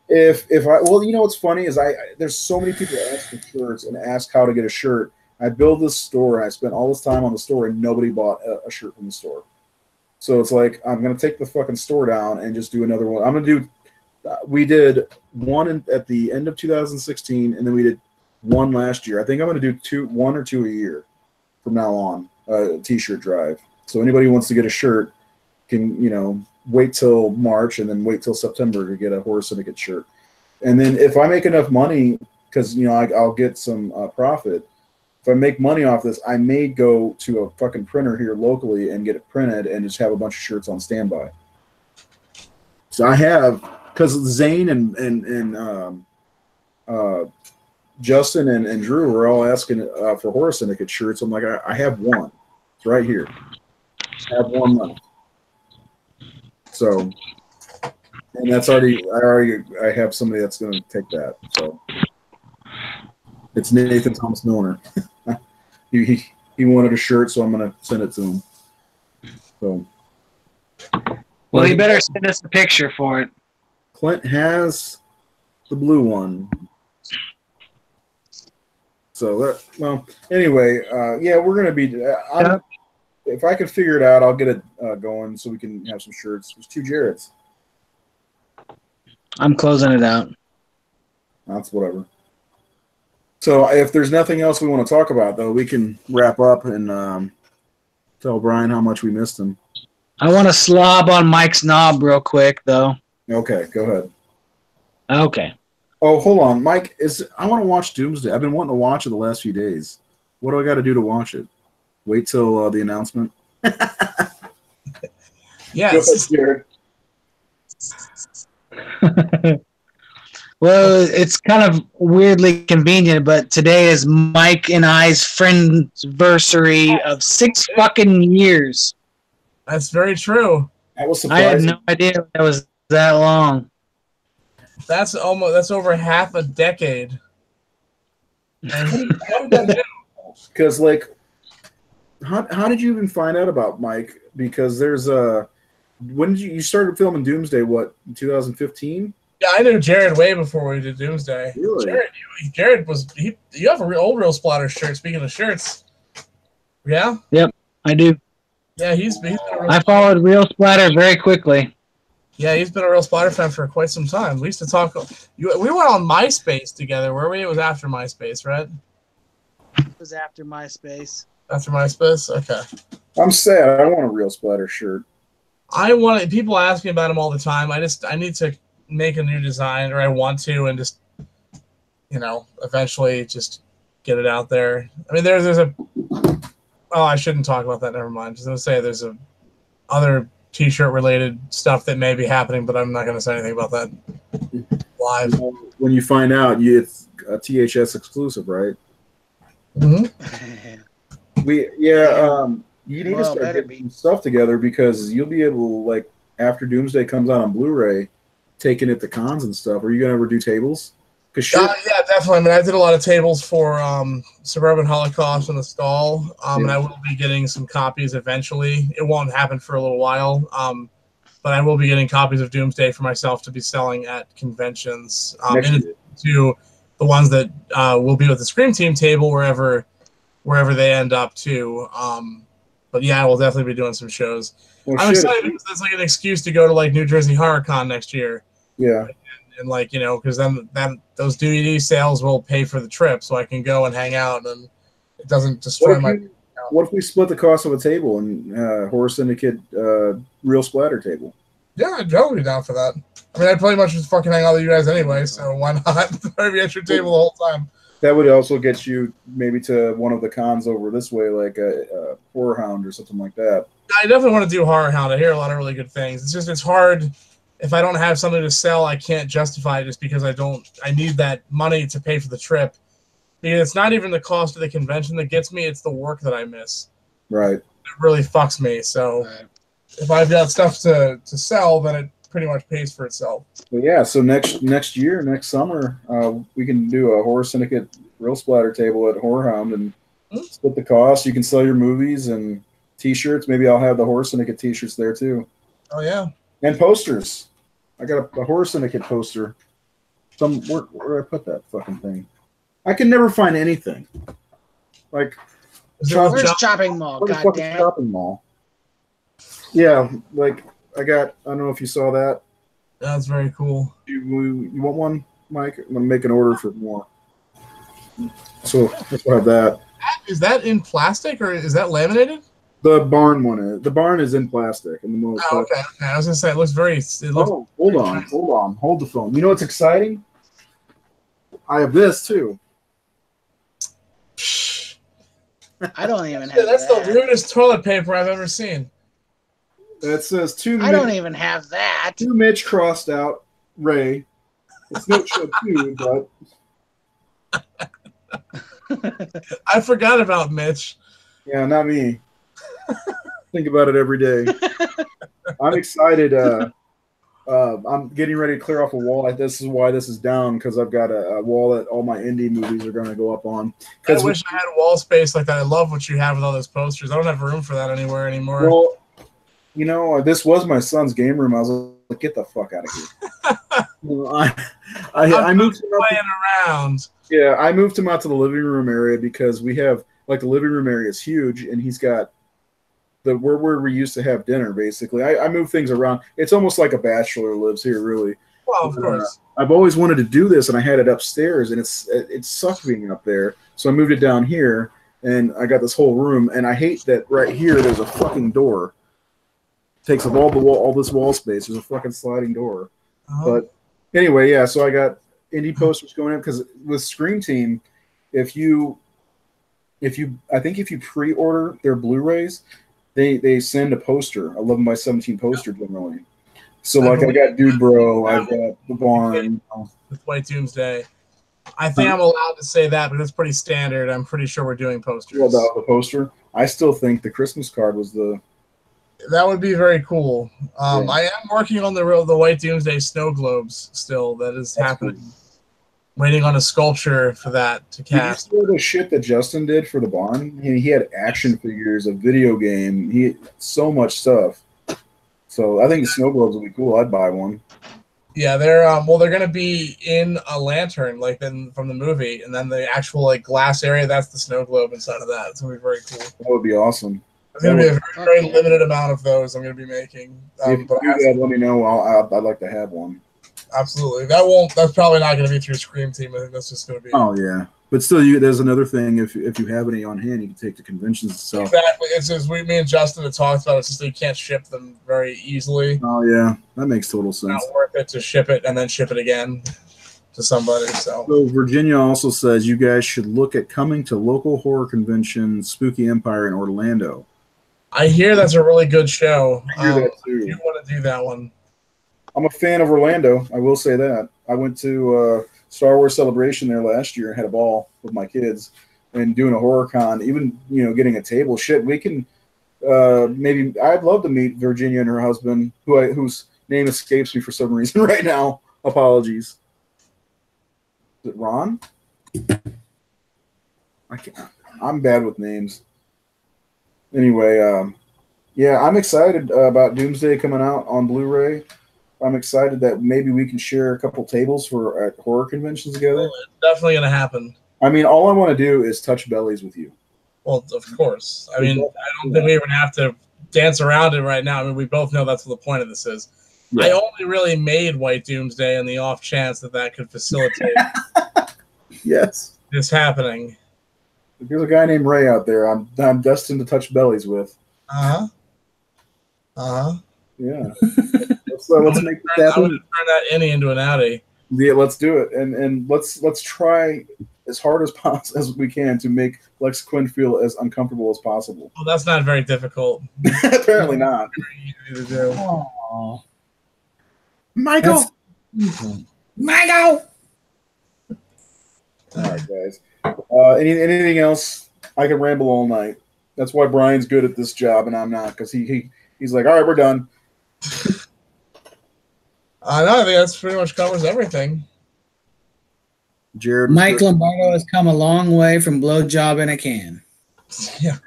If you know what's funny is there's so many people that ask for shirts and ask how to get a shirt. I build this store and I spent all this time on the store and nobody bought a shirt from the store. So it's like I'm gonna take the fucking store down and just do another one. I'm gonna do. We did one at the end of 2016 and then we did one last year. I think I'm gonna do 1 or 2 a year from now on. T-shirt drive. So anybody who wants to get a shirt can wait till March and then wait till September to get a Horror Syndicate shirt. And then if I make enough money, because I'll get some profit. If I make money off this, I may go to a fucking printer here locally and get it printed and just have a bunch of shirts on standby. So I have, because Zane and Justin and Drew were all asking for Horror Syndicate shirts. I'm like, I have one. It's right here. I have one left. So, and that's I have somebody that's going to take that. So, it's Nathan Thomas Milner. he wanted a shirt, so I'm going to send it to him. So, well, he better send us a picture for it. Clint has the blue one. So anyway, yeah, we're going to be. If I can figure it out, I'll get it going so we can have some shirts. There's 2 Jareds. I'm closing it out. That's whatever. So if there's nothing else we want to talk about, though, we can wrap up and tell Brian how much we missed him. I want to slob on Mike's knob real quick, though. Okay, go ahead. Okay. Oh, hold on, Mike. I want to watch Doomsday. I've been wanting to watch it the last few days. What do I got to do to watch it? Wait till the announcement. Yes. Well, it's kind of weirdly convenient, but today is Mike and I's friendversary of 6 fucking years. That's very true. That was I had surprising. no idea that was that long. That's over half a decade. Because how did you even find out about Mike? Because there's when did you started filming Doomsday? What, in 2015? Yeah, I knew Jared way before we did Doomsday. Really? Jared was you have a old Real Splatter shirt. Speaking of shirts, yeah. Yep, I do. Yeah, he's been I followed Real Splatter very quickly. Yeah, he's been a Real Splatter fan for quite some time. We used to talk. We went on MySpace together. Where we? It was after MySpace, right? It was after MySpace. After MySpace, okay. I'm sad. I want a Real Splatter shirt. People ask me about him all the time. I need to make a new design, or I want to, and just eventually just get it out there. I mean, there's a. Oh, I shouldn't talk about that. Never mind. Just gonna say there's other T-shirt related stuff that may be happening, but I'm not gonna say anything about that live. When you find out, it's a THS exclusive, right? Mm-hmm. You need to start getting some stuff together because you'll be able to, after Doomsday comes out on Blu-ray, taking it to cons and stuff. Are you gonna ever do tables? Yeah, definitely. I mean, I did a lot of tables for Suburban Holocaust and the Stall, and I will be getting some copies eventually. It won't happen for a little while, but I will be getting copies of Doomsday for myself to be selling at conventions, in addition to the ones that will be with the Scream Team table wherever they end up too. But yeah, I will definitely be doing some shows. I'm excited because it's like an excuse to go to like New Jersey Horror Con next year. Yeah. And like, you know, because then those DVD sales will pay for the trip, so I can go and hang out, and it doesn't destroy my. What if we split the cost of a table and Horror Syndicate real splatter table? Yeah, Joe would be down for that. I mean, I'd pretty much just fucking hang out with you guys anyway, so why not? Maybe at your table the whole time. That would also get you maybe to one of the cons over this way, like a Horror Hound or something like that. I definitely want to do Horror Hound. I hear a lot of really good things. It's hard. If I don't have something to sell, I can't justify it just because I need that money to pay for the trip. Because it's not even the cost of the convention that gets me, it's the work that I miss. Right. It really fucks me. So if I've got stuff to sell, then it pretty much pays for itself. But yeah, so next year, next summer, we can do a Horror Syndicate real splatter table at Horror Hound and split the cost. You can sell your movies and T-shirts. Maybe I'll have the Horror Syndicate T-shirts there too. Oh yeah. And posters. I got a Horror Syndicate poster. Where did I put that fucking thing? I can never find anything. Like, where's Shopping Mall? Goddamn. Shopping Mall. Yeah, like I don't know if you saw that. That's very cool. You want one, Mike? I'm gonna make an order for more. So let's have that. Is that in plastic or is that laminated? The barn one is. The barn is in plastic. And the okay. I was gonna say it looks very. Hold on. Hold the phone. You know what's exciting? I have this too. I don't even have that's the weirdest toilet paper I've ever seen. That says two. I don't even have that. Two Mitch crossed out Ray. It's no show too, but I forgot about Mitch. Yeah, not me. Think about it every day. I'm excited. I'm getting ready to clear off a wall. This is why this is down, because I've got a wall that all my indie movies are going to go up on. I wish I had wall space like that. I love what you have with all those posters. I don't have room for that anywhere anymore. Well, you know, this was my son's game room. I was like, get the fuck out of here. I moved him playing around. Yeah, I moved him out to the living room area because we have, like, the living room area is huge, and he's got where we used to have dinner, basically. I move things around. It's almost like a bachelor lives here, really. Well, of course. I've always wanted to do this, and I had it upstairs, and it sucked being up there. So I moved it down here, and I got this whole room. And I hate that right here there's a fucking door. Takes up all this wall space. There's a fucking sliding door. But anyway, yeah. So I got indie posters going in because with Scream Team, if you pre-order their Blu-rays, they send a poster, 11x17 poster generally. So like I got Dude Bro, I've got The Barn. With White Doomsday. I think I'm allowed to say that, but it's pretty standard. I'm pretty sure we're doing posters. Well, the poster. I still think the Christmas card was the. That would be very cool. I am working on the White Doomsday snow globes still. That is happening. Cool. Waiting on a sculpture for that to cast. Did you see the shit that Justin did for the barn? He had action figures, a video game. He had so much stuff. So I think the snow globes would be cool. I'd buy one. Yeah, they're going to be in a lantern like from the movie, and then the actual like glass area, that's the snow globe inside of that. It's going to be very cool. That would be awesome. It's going to be a very, very limited amount of those I'm going to be making. If you do that, let me know. I'd like to have one. Absolutely. That's probably not going to be through Scream Team. I think that's just going to be. Oh yeah, but still, there's another thing. If you have any on hand, you can take to conventions. So exactly. It's just me and Justin have talked about it. It's just that you can't ship them very easily. Oh yeah, that makes total sense. It's not worth it to ship it and then ship it again to somebody. So Virginia also says you guys should look at coming to local horror convention Spooky Empire in Orlando. I hear that's a really good show. I hear that too. You want to do that one? I'm a fan of Orlando. I will say that. I went to Star Wars Celebration there last year and had a ball with my kids and doing a horror con, even, getting a table. Shit, we can maybe – I'd love to meet Virginia and her husband, whose name escapes me for some reason right now. Apologies. Is it Ron? I can't. I'm bad with names. Anyway, yeah, I'm excited about Doomsday coming out on Blu-ray. I'm excited that maybe we can share a couple tables for at horror conventions together. Well, it's definitely gonna happen. I mean, all I want to do is touch bellies with you. Well, of course. I mean, I don't think we even have to dance around it right now. I mean, we both know that's what the point of this is. Yeah. I only really made White Doomsday on the off chance that could facilitate yes, this happening. If there's a guy named Ray out there, I'm destined to touch bellies with. Yeah. Let's make that happen. I'm gonna turn that innie into an outie. Yeah, let's do it, and let's try as hard as possible as we can to make Lex Quinn feel as uncomfortable as possible. Well, that's not very difficult. Apparently not. Very easy to do. Aww. Michael. Michael. All right, guys. Anything else? I can ramble all night. That's why Brian's good at this job and I'm not, because he's like, all right, we're done. No, I think that's pretty much covers everything. Jared, Mike Lombardo has come a long way from blowjob in a can. Yeah.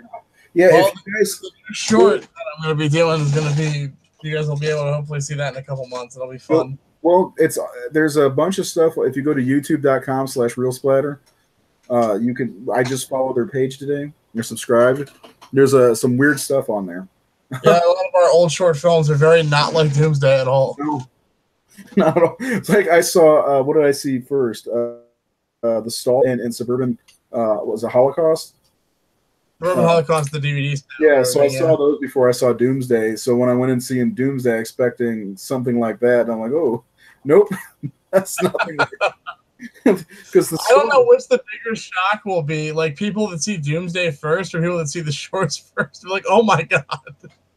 Yeah. Well, if you guys short that I'm going to be doing is going to be, you guys will be able to hopefully see that in a couple months. It'll be fun. Well, there's a bunch of stuff. If you go to youtube.com/realsplatter, you can. I just followed their page today. You're subscribed. There's some weird stuff on there. Yeah, a lot of our old short films are very not like Doomsday at all. No, not at all. It's like I saw. What did I see first? The Stall in Suburban was a Holocaust. Suburban Holocaust, the DVD. Yeah, so I saw those before I saw Doomsday. So when I went in seeing Doomsday, expecting something like that, I'm like, oh, nope, that's nothing. Because I don't know which the bigger shock will be, like people that see Doomsday first or people that see the shorts first. They're like, oh my god.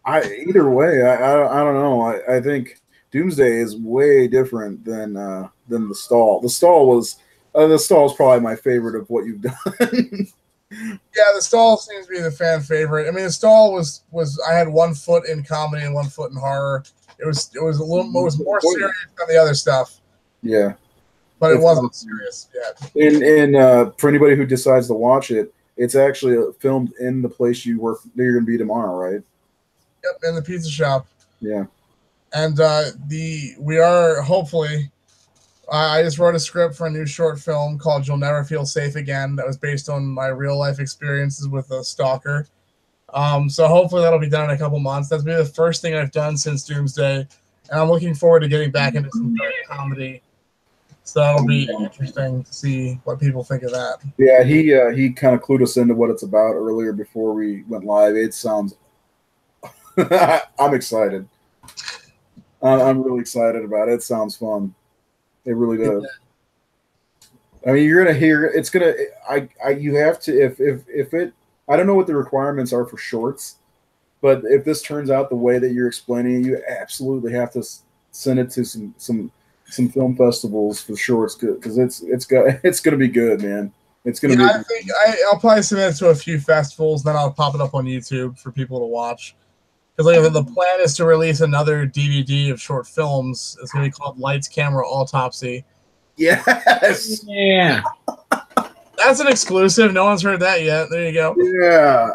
Either way, I don't know. I think Doomsday is way different than the Stall. The Stall is probably my favorite of what you've done. Yeah, the Stall seems to be the fan favorite. I mean, the Stall was I had 1 foot in comedy and 1 foot in horror. It was more serious than the other stuff. Yeah, but it wasn't serious yet. And for anybody who decides to watch it, it's actually filmed in the place you work. You're going to be tomorrow, right? Yep, in the pizza shop. Yeah, and we are hopefully. I just wrote a script for a new short film called "You'll Never Feel Safe Again" that was based on my real life experiences with a stalker. So hopefully that'll be done in a couple months. That's be the first thing I've done since Doomsday, and I'm looking forward to getting back into some dark comedy. So that'll be interesting to see what people think of that. Yeah, he kind of clued us into what it's about earlier before we went live. It sounds. I'm excited. I'm really excited about it. It sounds fun. It really does. I mean, you're gonna hear. It's gonna. You have to. If it. I don't know what the requirements are for shorts, but if this turns out the way that you're explaining it, you absolutely have to send it to some film festivals for shorts because it's gonna be good, man. It's gonna be. I think I'll probably send it to a few festivals, then I'll pop it up on YouTube for people to watch. Because like the plan is to release another DVD of short films. It's going to be called Lights, Camera, Autopsy. Yes. Yeah. That's an exclusive. No one's heard that yet. There you go. Yeah.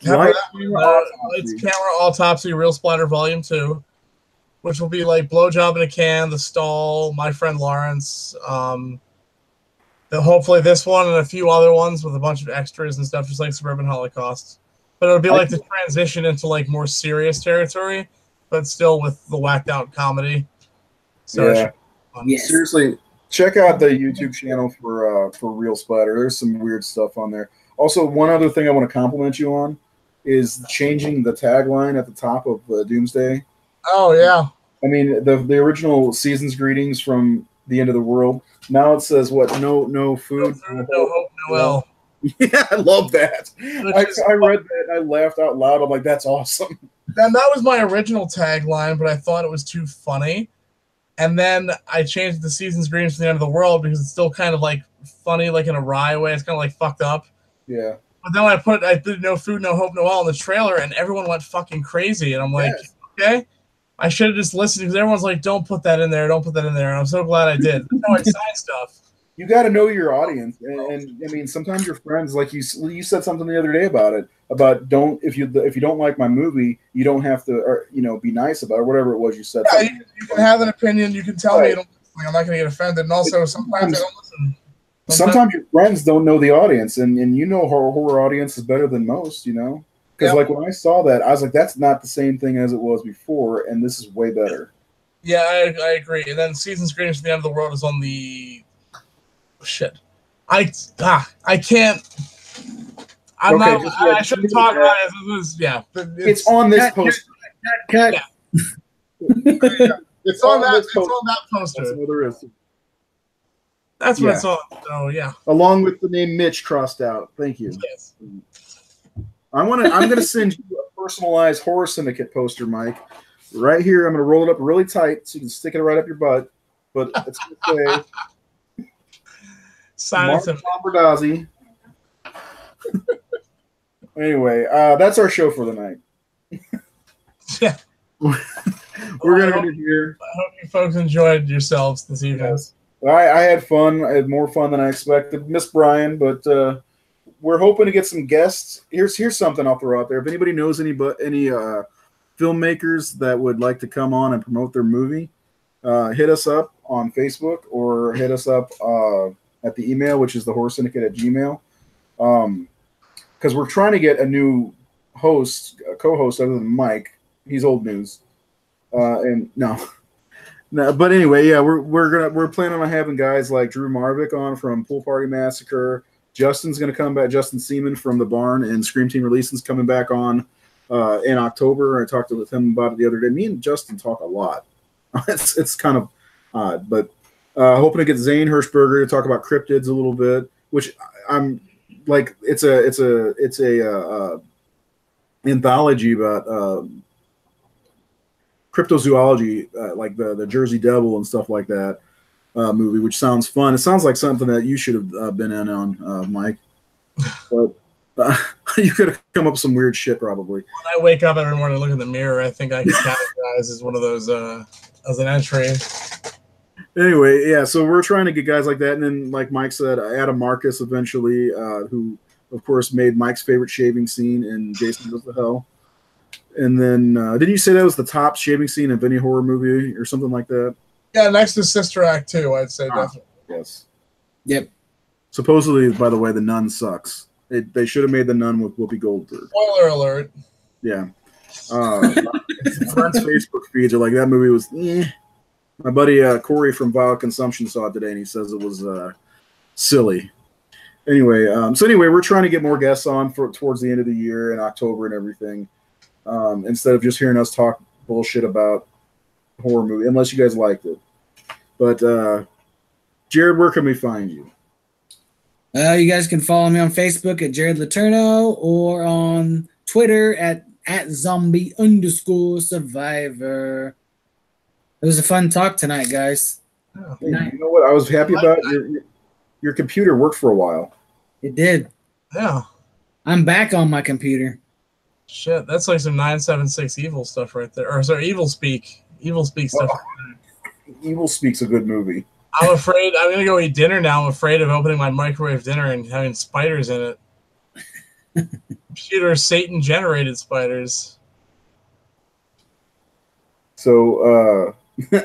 Lights, Camera, Autopsy, Real Splatter Volume 2, which will be like Blowjob in a Can, The Stall, My Friend Lawrence. Hopefully this one and a few other ones with a bunch of extras and stuff, just like Suburban Holocaust. But it'll be like the transition into like more serious territory, but still with the whacked out comedy. So yeah. Yes. Seriously, check out the YouTube channel for Real Splatter. There's some weird stuff on there. Also, one other thing I want to compliment you on is changing the tagline at the top of Doomsday. Oh yeah. I mean the original season's greetings from the end of the world. Now it says what? No food, no hope, no hell. Yeah, I love that. I read that and I laughed out loud. I'm like, that's awesome. And that was my original tagline, but I thought it was too funny. And then I changed the season's greetings to the end of the world because it's still kind of like funny, like in a wry way. It's kind of like fucked up. Yeah. But then I did no food, no hope, no hell in the trailer, and everyone went fucking crazy. And I'm like, okay, I should have just listened because everyone's like, don't put that in there, don't put that in there. And I'm so glad I did. That's how I sign stuff. you got to know your audience, and I mean, sometimes your friends, like you said something the other day about it, about if you don't like my movie, you don't have to, or be nice about it, or whatever it was you said. Yeah, you can have an opinion. You can tell me you don't like, I'm not going to get offended. And also, sometimes I don't listen. Sometimes your friends don't know the audience, and horror audience is better than most, Because like when I saw that, I was like, that's not the same thing as it was before, and this is way better. Yeah, I agree. And then Season Screams to the End of the World is on the shit. I can't. I shouldn't talk about it. Yeah, it's on this poster. Cut. Yeah. It's on that poster. That's what there is. That's what it's on. So yeah. Along with the name Mitch crossed out. Thank you. Yes. I'm gonna send you a personalized Horror Syndicate poster, Mike. Right here, I'm gonna roll it up really tight so you can stick it right up your butt. But it's gonna say Mark Lombardozzi. Anyway, that's our show for the night. Yeah. We're gonna end it here. I hope you folks enjoyed yourselves this evening. Yes. I had fun. I had more fun than I expected. Miss Brian, but we're hoping to get some guests. Here's something I'll throw out there. If anybody knows any filmmakers that would like to come on and promote their movie, hit us up on Facebook or hit us up at the email, which is thehorrorsyndicate@gmail. Because we're trying to get a new co-host other than Mike. He's old news. And no, but anyway, yeah, we're planning on having guys like Drew Marvick on from Pool Party Massacre. Justin's gonna come back. Justin Seaman from The Barn and Scream Team Releasing's coming back on in October. I talked with him about it the other day. Me and Justin talk a lot. it's kind of odd, but hoping to get Zane Hirschberger to talk about cryptids a little bit, which I'm like, it's a anthology about cryptozoology, like the Jersey Devil and stuff like that movie, which sounds fun. It sounds like something that you should have been in on, Mike. But you could have come up with some weird shit, probably. When I wake up every morning and look in the mirror, I think I can categorize as one of those as an entry. Anyway, yeah, so we're trying to get guys like that, and then, like Mike said, Adam Marcus eventually, who, of course, made Mike's favorite shaving scene in Jason Goes to Hell. And then, didn't you say that was the top shaving scene of any horror movie or something like that? Yeah, next to Sister Act 2, I'd say definitely. Yes. Yep. Supposedly, by the way, The Nun sucks. They should have made The Nun with Whoopi Goldberg. Spoiler alert. Yeah. Friends' Facebook feeds are like, that movie was My buddy Corey from Vile Consumption saw it today, and he says it was silly. Anyway, we're trying to get more guests on towards the end of the year in October and everything. Instead of just hearing us talk bullshit about horror movie, unless you guys liked it. But Jared, where can we find you? You guys can follow me on Facebook at Jared Letourneau or on Twitter at zombie_survivor. It was a fun talk tonight, guys. Oh, hey, you know what I was happy about? Your computer worked for a while. It did. Yeah. I'm back on my computer. Shit, that's like some 976 evil stuff right there. Or sorry, Evil Speak. Evil Speak stuff. Evil Speak's a good movie. I'm afraid I'm gonna go eat dinner now. I'm afraid of opening my microwave dinner and having spiders in it. Computer Satan generated spiders. So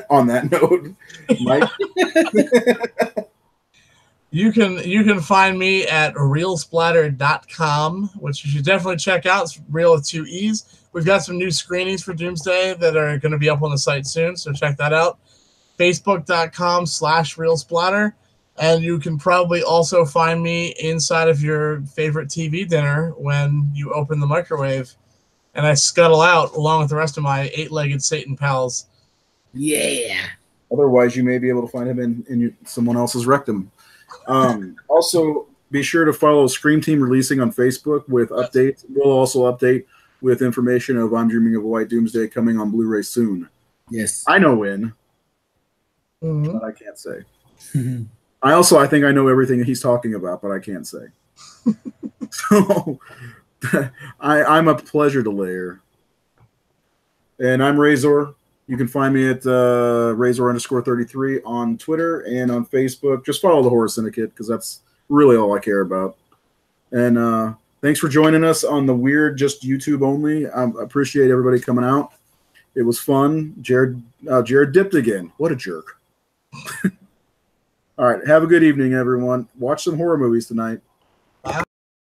on that note, Mike. You can find me at realsplatter.com, which you should definitely check out. It's real with 2 E's. We've got some new screenings for Doomsday that are going to be up on the site soon, so check that out. Facebook.com/realsplatter. And you can probably also find me inside of your favorite TV dinner when you open the microwave and I scuttle out along with the rest of my 8-legged Satan pals. Yeah. Otherwise, you may be able to find him in someone else's rectum. Also, be sure to follow Scream Team Releasing on Facebook with updates. We'll also update with information of I'm Dreaming of a White Doomsday coming on Blu-ray soon. Yes. I know when, but I can't say. I think I know everything he's talking about, but I can't say. So I'm a pleasure to layer. And I'm Razor. You can find me at Razor_33 on Twitter and on Facebook. Just follow the Horror Syndicate because that's really all I care about. And thanks for joining us on the weird, just YouTube only. I appreciate everybody coming out. It was fun. Jared dipped again. What a jerk. All right. Have a good evening, everyone. Watch some horror movies tonight.